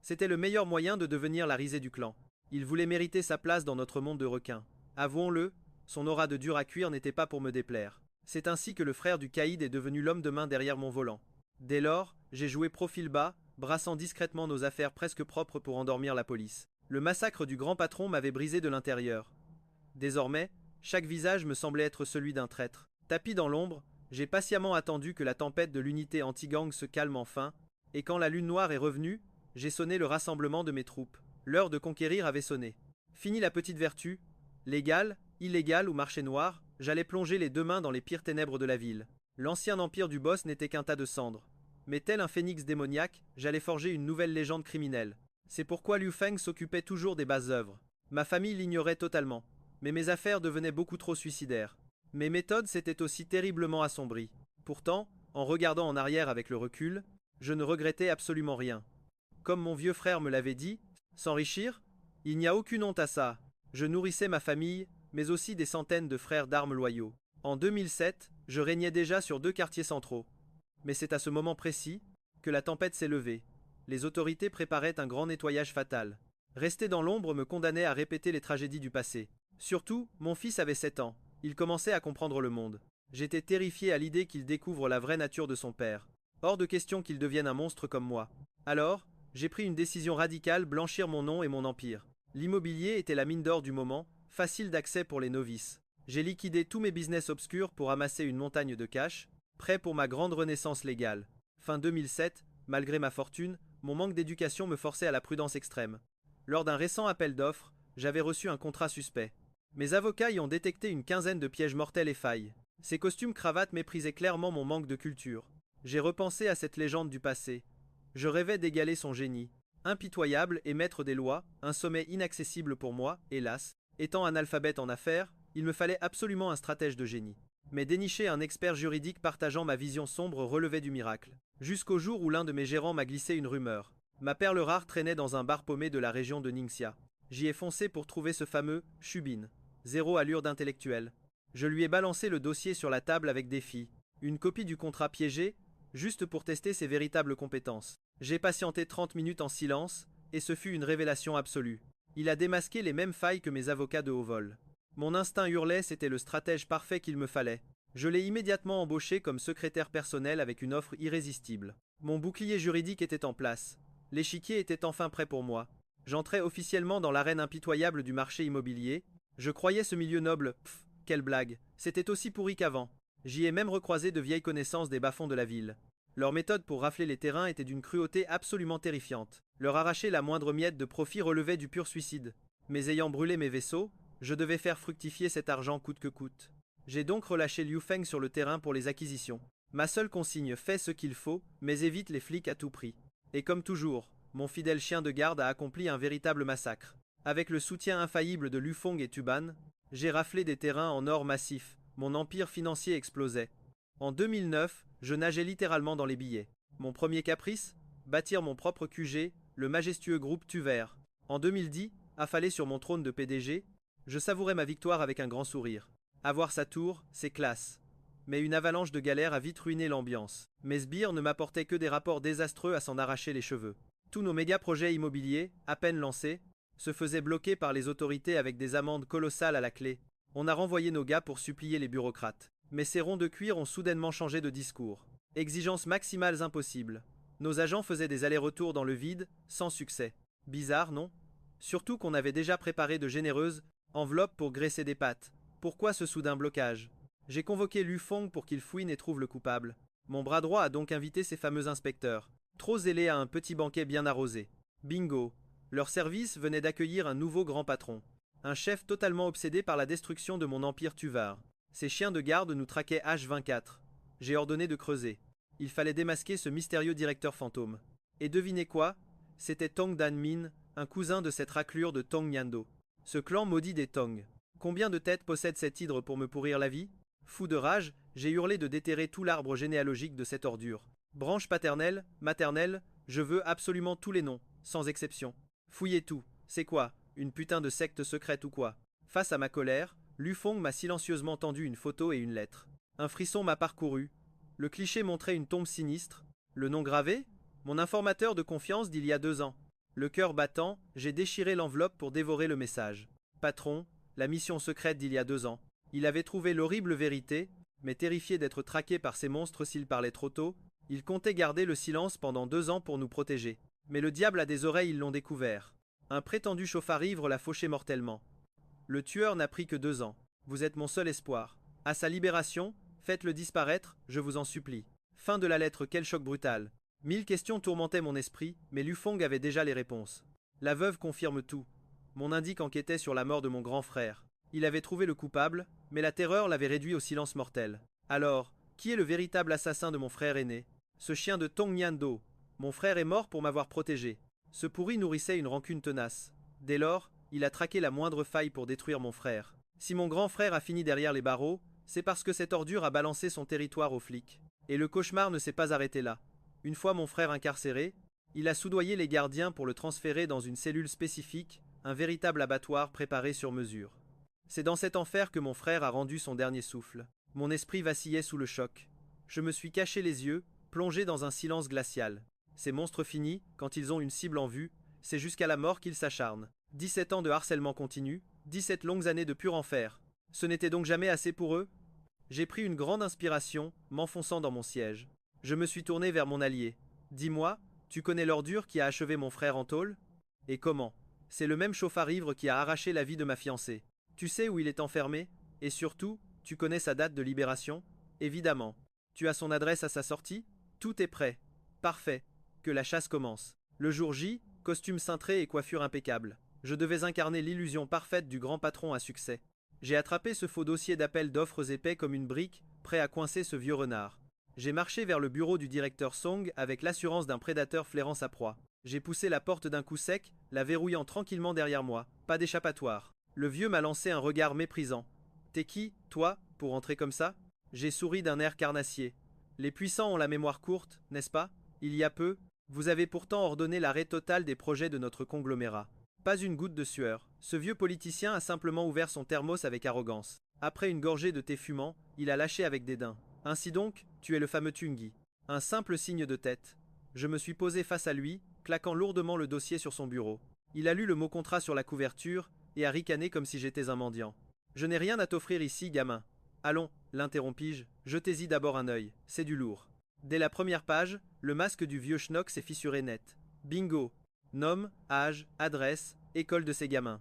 c'était le meilleur moyen de devenir la risée du clan. Il voulait mériter sa place dans notre monde de requins. Avouons-le, son aura de dur à cuire n'était pas pour me déplaire. C'est ainsi que le frère du caïd est devenu l'homme de main derrière mon volant. Dès lors, j'ai joué profil bas, brassant discrètement nos affaires presque propres pour endormir la police. Le massacre du grand patron m'avait brisé de l'intérieur. Désormais, chaque visage me semblait être celui d'un traître. Tapi dans l'ombre, j'ai patiemment attendu que la tempête de l'unité anti-gang se calme enfin, et quand la lune noire est revenue, j'ai sonné le rassemblement de mes troupes. L'heure de conquérir avait sonné. Fini la petite vertu. Légal, illégal ou marché noir, j'allais plonger les deux mains dans les pires ténèbres de la ville. L'ancien empire du boss n'était qu'un tas de cendres. Mais tel un phénix démoniaque, j'allais forger une nouvelle légende criminelle. C'est pourquoi Liu Feng s'occupait toujours des basses œuvres. Ma famille l'ignorait totalement. Mais mes affaires devenaient beaucoup trop suicidaires. Mes méthodes s'étaient aussi terriblement assombries. Pourtant, en regardant en arrière avec le recul, je ne regrettais absolument rien. Comme mon vieux frère me l'avait dit, s'enrichir? Il n'y a aucune honte à ça. Je nourrissais ma famille, mais aussi des centaines de frères d'armes loyaux. En 2007, je régnais déjà sur 2 quartiers centraux. Mais c'est à ce moment précis que la tempête s'est levée. Les autorités préparaient un grand nettoyage fatal. Rester dans l'ombre me condamnait à répéter les tragédies du passé. Surtout, mon fils avait 7 ans. Il commençait à comprendre le monde. J'étais terrifié à l'idée qu'il découvre la vraie nature de son père. Hors de question qu'il devienne un monstre comme moi. Alors, j'ai pris une décision radicale, blanchir mon nom et mon empire. L'immobilier était la mine d'or du moment, facile d'accès pour les novices. J'ai liquidé tous mes business obscurs pour amasser une montagne de cash, prêt pour ma grande renaissance légale. Fin 2007, malgré ma fortune, mon manque d'éducation me forçait à la prudence extrême. Lors d'un récent appel d'offres, j'avais reçu un contrat suspect. Mes avocats y ont détecté une quinzaine de pièges mortels et failles. Ces costumes cravates méprisaient clairement mon manque de culture. J'ai repensé à cette légende du passé. Je rêvais d'égaler son génie. Impitoyable et maître des lois, un sommet inaccessible pour moi, hélas. Étant analphabète en affaires, il me fallait absolument un stratège de génie. Mais dénicher un expert juridique partageant ma vision sombre relevait du miracle. Jusqu'au jour où l'un de mes gérants m'a glissé une rumeur. Ma perle rare traînait dans un bar paumé de la région de Ningxia. J'y ai foncé pour trouver ce fameux Shubin. Zéro allure d'intellectuel. Je lui ai balancé le dossier sur la table avec défi. Une copie du contrat piégé, juste pour tester ses véritables compétences. J'ai patienté 30 minutes en silence, et ce fut une révélation absolue. Il a démasqué les mêmes failles que mes avocats de haut vol. Mon instinct hurlait, c'était le stratège parfait qu'il me fallait. Je l'ai immédiatement embauché comme secrétaire personnel avec une offre irrésistible. Mon bouclier juridique était en place. L'échiquier était enfin prêt pour moi. J'entrais officiellement dans l'arène impitoyable du marché immobilier. Je croyais ce milieu noble, quelle blague. C'était aussi pourri qu'avant. J'y ai même recroisé de vieilles connaissances des bas-fonds de la ville. Leur méthode pour rafler les terrains était d'une cruauté absolument terrifiante. Leur arracher la moindre miette de profit relevait du pur suicide. Mais ayant brûlé mes vaisseaux, je devais faire fructifier cet argent coûte que coûte. J'ai donc relâché Liu Feng sur le terrain pour les acquisitions. Ma seule consigne, fais ce qu'il faut, mais évite les flics à tout prix. Et comme toujours, mon fidèle chien de garde a accompli un véritable massacre. Avec le soutien infaillible de Lu Feng et Tuban, j'ai raflé des terrains en or massif. Mon empire financier explosait. En 2009, je nageais littéralement dans les billets. Mon premier caprice? Bâtir mon propre QG, le majestueux groupe Tuver. En 2010, affalé sur mon trône de PDG, je savourais ma victoire avec un grand sourire. Avoir sa tour, c'est classe. Mais une avalanche de galères a vite ruiné l'ambiance. Mes sbires ne m'apportaient que des rapports désastreux à s'en arracher les cheveux. Tous nos méga projets immobiliers, à peine lancés, se faisaient bloquer par les autorités avec des amendes colossales à la clé. On a renvoyé nos gars pour supplier les bureaucrates. Mais ces ronds de cuir ont soudainement changé de discours. Exigences maximales impossibles. Nos agents faisaient des allers-retours dans le vide, sans succès. Bizarre, non? Surtout qu'on avait déjà préparé de généreuses enveloppes pour graisser des pattes. Pourquoi ce soudain blocage? J'ai convoqué Lu Feng pour qu'il fouine et trouve le coupable. Mon bras droit a donc invité ces fameux inspecteurs. Trop zélés à un petit banquet bien arrosé. Bingo. Leur service venait d'accueillir un nouveau grand patron. Un chef totalement obsédé par la destruction de mon empire Tuvar. Ces chiens de garde nous traquaient H24. J'ai ordonné de creuser. Il fallait démasquer ce mystérieux directeur fantôme. Et devinez quoi? C'était Tong Dan Min, un cousin de cette raclure de Tong Nyando. Ce clan maudit des Tong. Combien de têtes possède cet hydre pour me pourrir la vie? Fou de rage, J'ai hurlé de déterrer tout l'arbre généalogique de cette ordure. Branche paternelle, maternelle, je veux absolument tous les noms, sans exception. Fouillez tout, c'est quoi, une putain de secte secrète ou quoi? Face à ma colère, Lufong m'a silencieusement tendu une photo et une lettre. Un frisson m'a parcouru. Le cliché montrait une tombe sinistre. Le nom gravé? Mon informateur de confiance d'il y a 2 ans. Le cœur battant, j'ai déchiré l'enveloppe pour dévorer le message. Patron, la mission secrète d'il y a 2 ans. Il avait trouvé l'horrible vérité, mais terrifié d'être traqué par ces monstres s'il parlait trop tôt, il comptait garder le silence pendant 2 ans pour nous protéger. Mais le diable a des oreilles, ils l'ont découvert. Un prétendu chauffard-ivre l'a fauché mortellement. Le tueur n'a pris que 2 ans. Vous êtes mon seul espoir. À sa libération, faites-le disparaître, je vous en supplie. Fin de la lettre, quel choc brutal. 1000 questions tourmentaient mon esprit, mais Lufong avait déjà les réponses. La veuve confirme tout. Mon indique enquêtait sur la mort de mon grand frère. Il avait trouvé le coupable, mais la terreur l'avait réduit au silence mortel. Alors, qui est le véritable assassin de mon frère aîné? Ce chien de Tong Nian-do. Mon frère est mort pour m'avoir protégé. Ce pourri nourrissait une rancune tenace. Dès lors, il a traqué la moindre faille pour détruire mon frère. Si mon grand frère a fini derrière les barreaux, c'est parce que cette ordure a balancé son territoire aux flics. Et le cauchemar ne s'est pas arrêté là. Une fois mon frère incarcéré, il a soudoyé les gardiens pour le transférer dans une cellule spécifique, un véritable abattoir préparé sur mesure. C'est dans cet enfer que mon frère a rendu son dernier souffle. Mon esprit vacillait sous le choc. Je me suis caché les yeux, plongé dans un silence glacial. Ces monstres finis, quand ils ont une cible en vue, c'est jusqu'à la mort qu'ils s'acharnent. 17 ans de harcèlement continu, 17 longues années de pur enfer. Ce n'était donc jamais assez pour eux? J'ai pris une grande inspiration, m'enfonçant dans mon siège. Je me suis tourné vers mon allié. Dis-moi, tu connais l'ordure qui a achevé mon frère en tôle? Et comment? C'est le même chauffard-ivre qui a arraché la vie de ma fiancée. Tu sais où il est enfermé? Et surtout, tu connais sa date de libération? Évidemment. Tu as son adresse à sa sortie? Tout est prêt. Parfait. Que la chasse commence. Le jour J, costume cintré et coiffure impeccable. Je devais incarner l'illusion parfaite du grand patron à succès. J'ai attrapé ce faux dossier d'appel d'offres épais comme une brique, prêt à coincer ce vieux renard. J'ai marché vers le bureau du directeur Song avec l'assurance d'un prédateur flairant sa proie. J'ai poussé la porte d'un coup sec, la verrouillant tranquillement derrière moi. Pas d'échappatoire. Le vieux m'a lancé un regard méprisant. T'es qui, toi, pour entrer comme ça? J'ai souri d'un air carnassier. Les puissants ont la mémoire courte, n'est-ce pas? Il y a peu, vous avez pourtant ordonné l'arrêt total des projets de notre conglomérat. Pas une goutte de sueur. Ce vieux politicien a simplement ouvert son thermos avec arrogance. Après une gorgée de thé fumant, il a lâché avec dédain. Ainsi donc, tu es le fameux Tungi. Un simple signe de tête. Je me suis posé face à lui, claquant lourdement le dossier sur son bureau. Il a lu le mot contrat sur la couverture et a ricané comme si j'étais un mendiant. Je n'ai rien à t'offrir ici, gamin. Allons, l'interrompis-je, jetez-y d'abord un œil, c'est du lourd. Dès la première page, le masque du vieux schnock s'est fissuré net. Bingo. Nom, âge, adresse, école de ses gamins.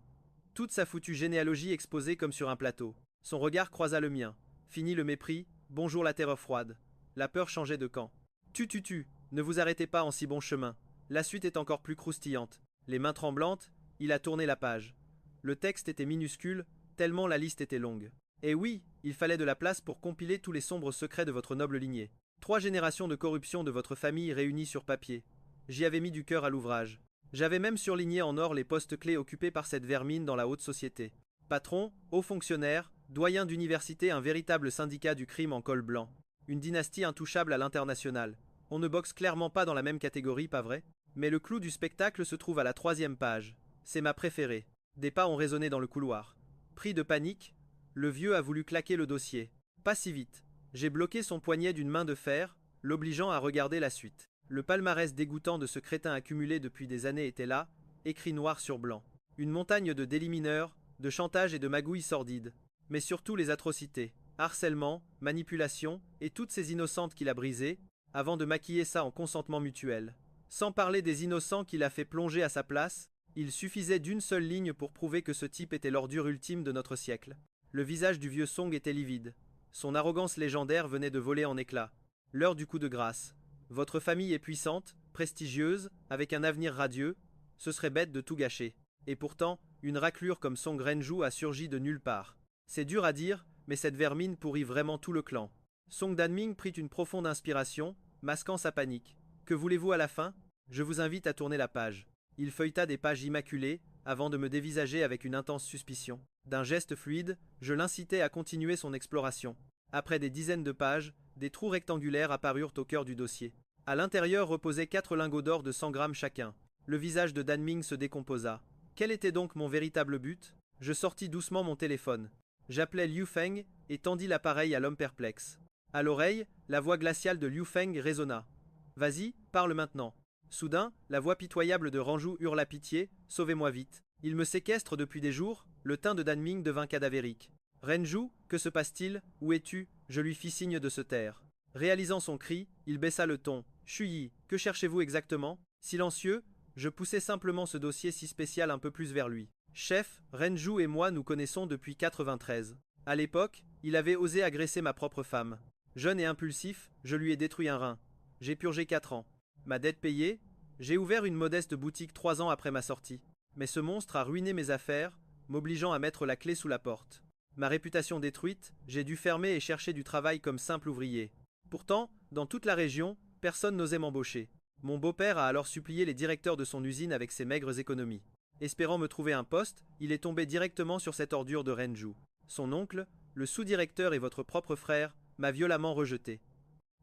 Toute sa foutue généalogie exposée comme sur un plateau. Son regard croisa le mien. Fini le mépris, bonjour la terreur froide. La peur changeait de camp. Tu, ne vous arrêtez pas en si bon chemin. La suite est encore plus croustillante. Les mains tremblantes, il a tourné la page. Le texte était minuscule, tellement la liste était longue. Et oui, il fallait de la place pour compiler tous les sombres secrets de votre noble lignée. 3 générations de corruption de votre famille réunies sur papier. J'y avais mis du cœur à l'ouvrage. J'avais même surligné en or les postes clés occupés par cette vermine dans la haute société. Patron, haut fonctionnaire, doyen d'université, un véritable syndicat du crime en col blanc. Une dynastie intouchable à l'international. On ne boxe clairement pas dans la même catégorie, pas vrai? Mais le clou du spectacle se trouve à la 3e page. C'est ma préférée. Des pas ont résonné dans le couloir. Pris de panique, le vieux a voulu claquer le dossier. Pas si vite. J'ai bloqué son poignet d'une main de fer, l'obligeant à regarder la suite. Le palmarès dégoûtant de ce crétin accumulé depuis des années était là, écrit noir sur blanc. Une montagne de délits mineurs, de chantage et de magouilles sordides. Mais surtout les atrocités, harcèlement, manipulation, et toutes ces innocentes qu'il a brisées, avant de maquiller ça en consentement mutuel. Sans parler des innocents qu'il a fait plonger à sa place, il suffisait d'une seule ligne pour prouver que ce type était l'ordure ultime de notre siècle. Le visage du vieux Song était livide. Son arrogance légendaire venait de voler en éclats. L'heure du coup de grâce. Votre famille est puissante, prestigieuse, avec un avenir radieux. Ce serait bête de tout gâcher. Et pourtant, une raclure comme Song Renju a surgi de nulle part. C'est dur à dire, mais cette vermine pourrit vraiment tout le clan. Song Danming prit une profonde inspiration, masquant sa panique. Que voulez-vous à la fin? Je vous invite à tourner la page. Il feuilleta des pages immaculées, avant de me dévisager avec une intense suspicion. D'un geste fluide, je l'incitai à continuer son exploration. Après des dizaines de pages, des trous rectangulaires apparurent au cœur du dossier. À l'intérieur reposaient 4 lingots d'or de 100 grammes chacun. Le visage de Dan Ming se décomposa. Quel était donc mon véritable but? Je sortis doucement mon téléphone. J'appelai Liu Feng et tendis l'appareil à l'homme perplexe. À l'oreille, la voix glaciale de Liu Feng résonna. Vas-y, parle maintenant. Soudain, la voix pitoyable de Ranjou hurla pitié, sauvez-moi vite. Il me séquestre depuis des jours, le teint de Dan Ming devint cadavérique. Renju, que se passe-t-il? Où es-tu? Je lui fis signe de se taire. Réalisant son cri, il baissa le ton. Shuyi, que cherchez-vous exactement? Silencieux, je poussai simplement ce dossier si spécial un peu plus vers lui. Chef, Renju et moi nous connaissons depuis 93. À l'époque, il avait osé agresser ma propre femme. Jeune et impulsif, je lui ai détruit un rein. J'ai purgé 4 ans. Ma dette payée, j'ai ouvert une modeste boutique 3 ans après ma sortie. Mais ce monstre a ruiné mes affaires, m'obligeant à mettre la clé sous la porte. Ma réputation détruite, j'ai dû fermer et chercher du travail comme simple ouvrier. Pourtant, dans toute la région, personne n'osait m'embaucher. Mon beau-père a alors supplié les directeurs de son usine avec ses maigres économies. Espérant me trouver un poste, il est tombé directement sur cette ordure de Renju. Son oncle, le sous-directeur et votre propre frère, m'a violemment rejeté.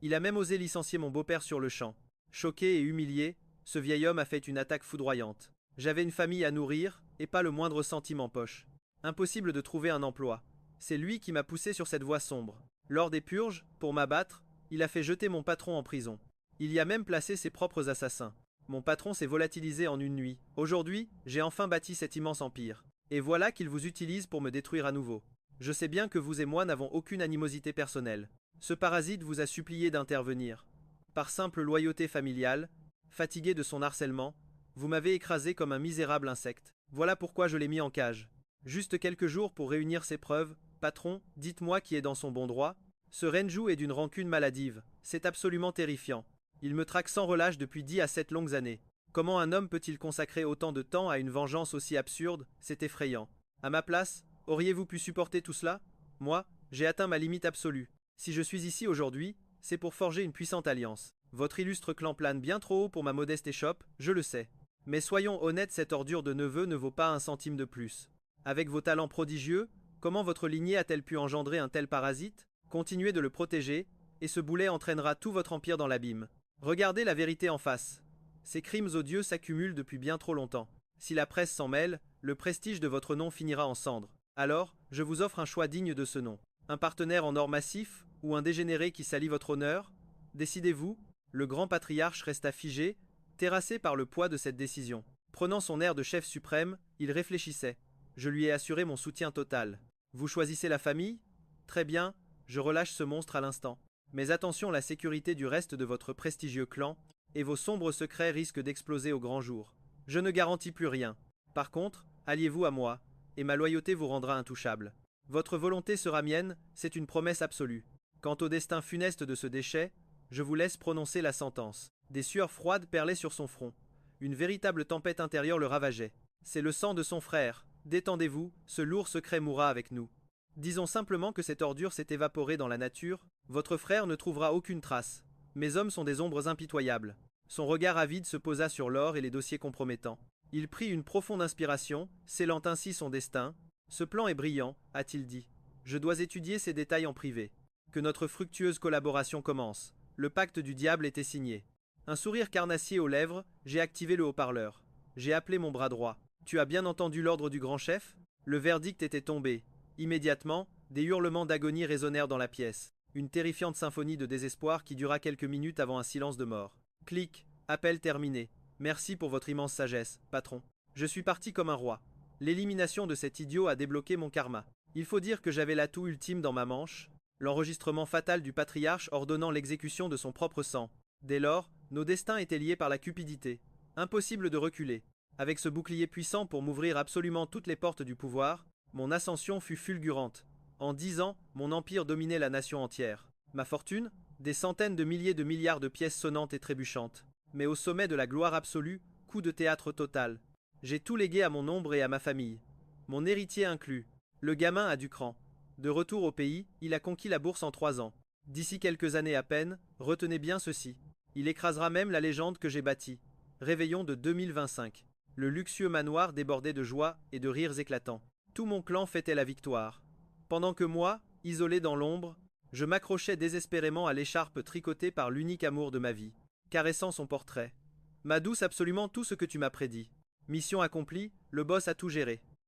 Il a même osé licencier mon beau-père sur le champ. Choqué et humilié, ce vieil homme a fait une attaque foudroyante. J'avais une famille à nourrir, et pas le moindre centime en poche. Impossible de trouver un emploi. C'est lui qui m'a poussé sur cette voie sombre. Lors des purges, pour m'abattre, il a fait jeter mon patron en prison. Il y a même placé ses propres assassins. Mon patron s'est volatilisé en une nuit. Aujourd'hui, j'ai enfin bâti cet immense empire. Et voilà qu'il vous utilise pour me détruire à nouveau. Je sais bien que vous et moi n'avons aucune animosité personnelle. Ce parasite vous a supplié d'intervenir. Par simple loyauté familiale, fatigué de son harcèlement, vous m'avez écrasé comme un misérable insecte. Voilà pourquoi je l'ai mis en cage. Juste quelques jours pour réunir ses preuves. Patron, dites-moi qui est dans son bon droit. Ce Renju est d'une rancune maladive. C'est absolument terrifiant. Il me traque sans relâche depuis 10 à 7 longues années. Comment un homme peut-il consacrer autant de temps à une vengeance aussi absurde? C'est effrayant. À ma place, auriez-vous pu supporter tout cela? Moi, j'ai atteint ma limite absolue. Si je suis ici aujourd'hui, c'est pour forger une puissante alliance. Votre illustre clan plane bien trop haut pour ma modeste échoppe, je le sais. Mais soyons honnêtes, cette ordure de neveu ne vaut pas un centime de plus. Avec vos talents prodigieux, comment votre lignée a-t-elle pu engendrer un tel parasite? Continuez de le protéger, et ce boulet entraînera tout votre empire dans l'abîme. Regardez la vérité en face. Ces crimes odieux s'accumulent depuis bien trop longtemps. Si la presse s'en mêle, le prestige de votre nom finira en cendres. Alors, je vous offre un choix digne de ce nom. Un partenaire en or massif, ou un dégénéré qui salit votre honneur? Décidez-vous. Le grand patriarche resta figé, terrassé par le poids de cette décision. Prenant son air de chef suprême, il réfléchissait. Je lui ai assuré mon soutien total. Vous choisissez la famille? Très bien, je relâche ce monstre à l'instant. Mais attention, la sécurité du reste de votre prestigieux clan, et vos sombres secrets risquent d'exploser au grand jour. Je ne garantis plus rien. Par contre, alliez-vous à moi, et ma loyauté vous rendra intouchable. Votre volonté sera mienne, c'est une promesse absolue. Quant au destin funeste de ce déchet, je vous laisse prononcer la sentence. Des sueurs froides perlaient sur son front. Une véritable tempête intérieure le ravageait. C'est le sang de son frère. Détendez-vous, ce lourd secret mourra avec nous. Disons simplement que cette ordure s'est évaporée dans la nature, votre frère ne trouvera aucune trace. Mes hommes sont des ombres impitoyables. Son regard avide se posa sur l'or et les dossiers compromettants. Il prit une profonde inspiration, scellant ainsi son destin. Ce plan est brillant, a-t-il dit. Je dois étudier ces détails en privé. Que notre fructueuse collaboration commence. Le pacte du diable était signé. Un sourire carnassier aux lèvres, j'ai activé le haut-parleur. J'ai appelé mon bras droit. Tu as bien entendu l'ordre du grand chef? Le verdict était tombé. Immédiatement, des hurlements d'agonie résonnèrent dans la pièce. Une terrifiante symphonie de désespoir qui dura quelques minutes avant un silence de mort. Clic, appel terminé. Merci pour votre immense sagesse, patron. Je suis parti comme un roi. L'élimination de cet idiot a débloqué mon karma. Il faut dire que j'avais l'atout ultime dans ma manche, l'enregistrement fatal du patriarche ordonnant l'exécution de son propre sang. Dès lors, nos destins étaient liés par la cupidité. Impossible de reculer. Avec ce bouclier puissant pour m'ouvrir absolument toutes les portes du pouvoir, mon ascension fut fulgurante. En 10 ans, mon empire dominait la nation entière. Ma fortune? Des centaines de milliers de milliards de pièces sonnantes et trébuchantes. Mais au sommet de la gloire absolue, coup de théâtre total. J'ai tout légué à mon ombre et à ma famille. Mon héritier inclus. Le gamin a du cran. De retour au pays, il a conquis la bourse en 3 ans. D'ici quelques années à peine, retenez bien ceci. Il écrasera même la légende que j'ai bâtie. Réveillon de 2025. Le luxueux manoir débordait de joie et de rires éclatants. Tout mon clan fêtait la victoire. Pendant que moi, isolé dans l'ombre, Je m'accrochais désespérément à l'écharpe tricotée par l'unique amour de ma vie, caressant son portrait. Ma douce, absolument tout ce que tu m'as prédit. Mission accomplie, le boss a tout géré.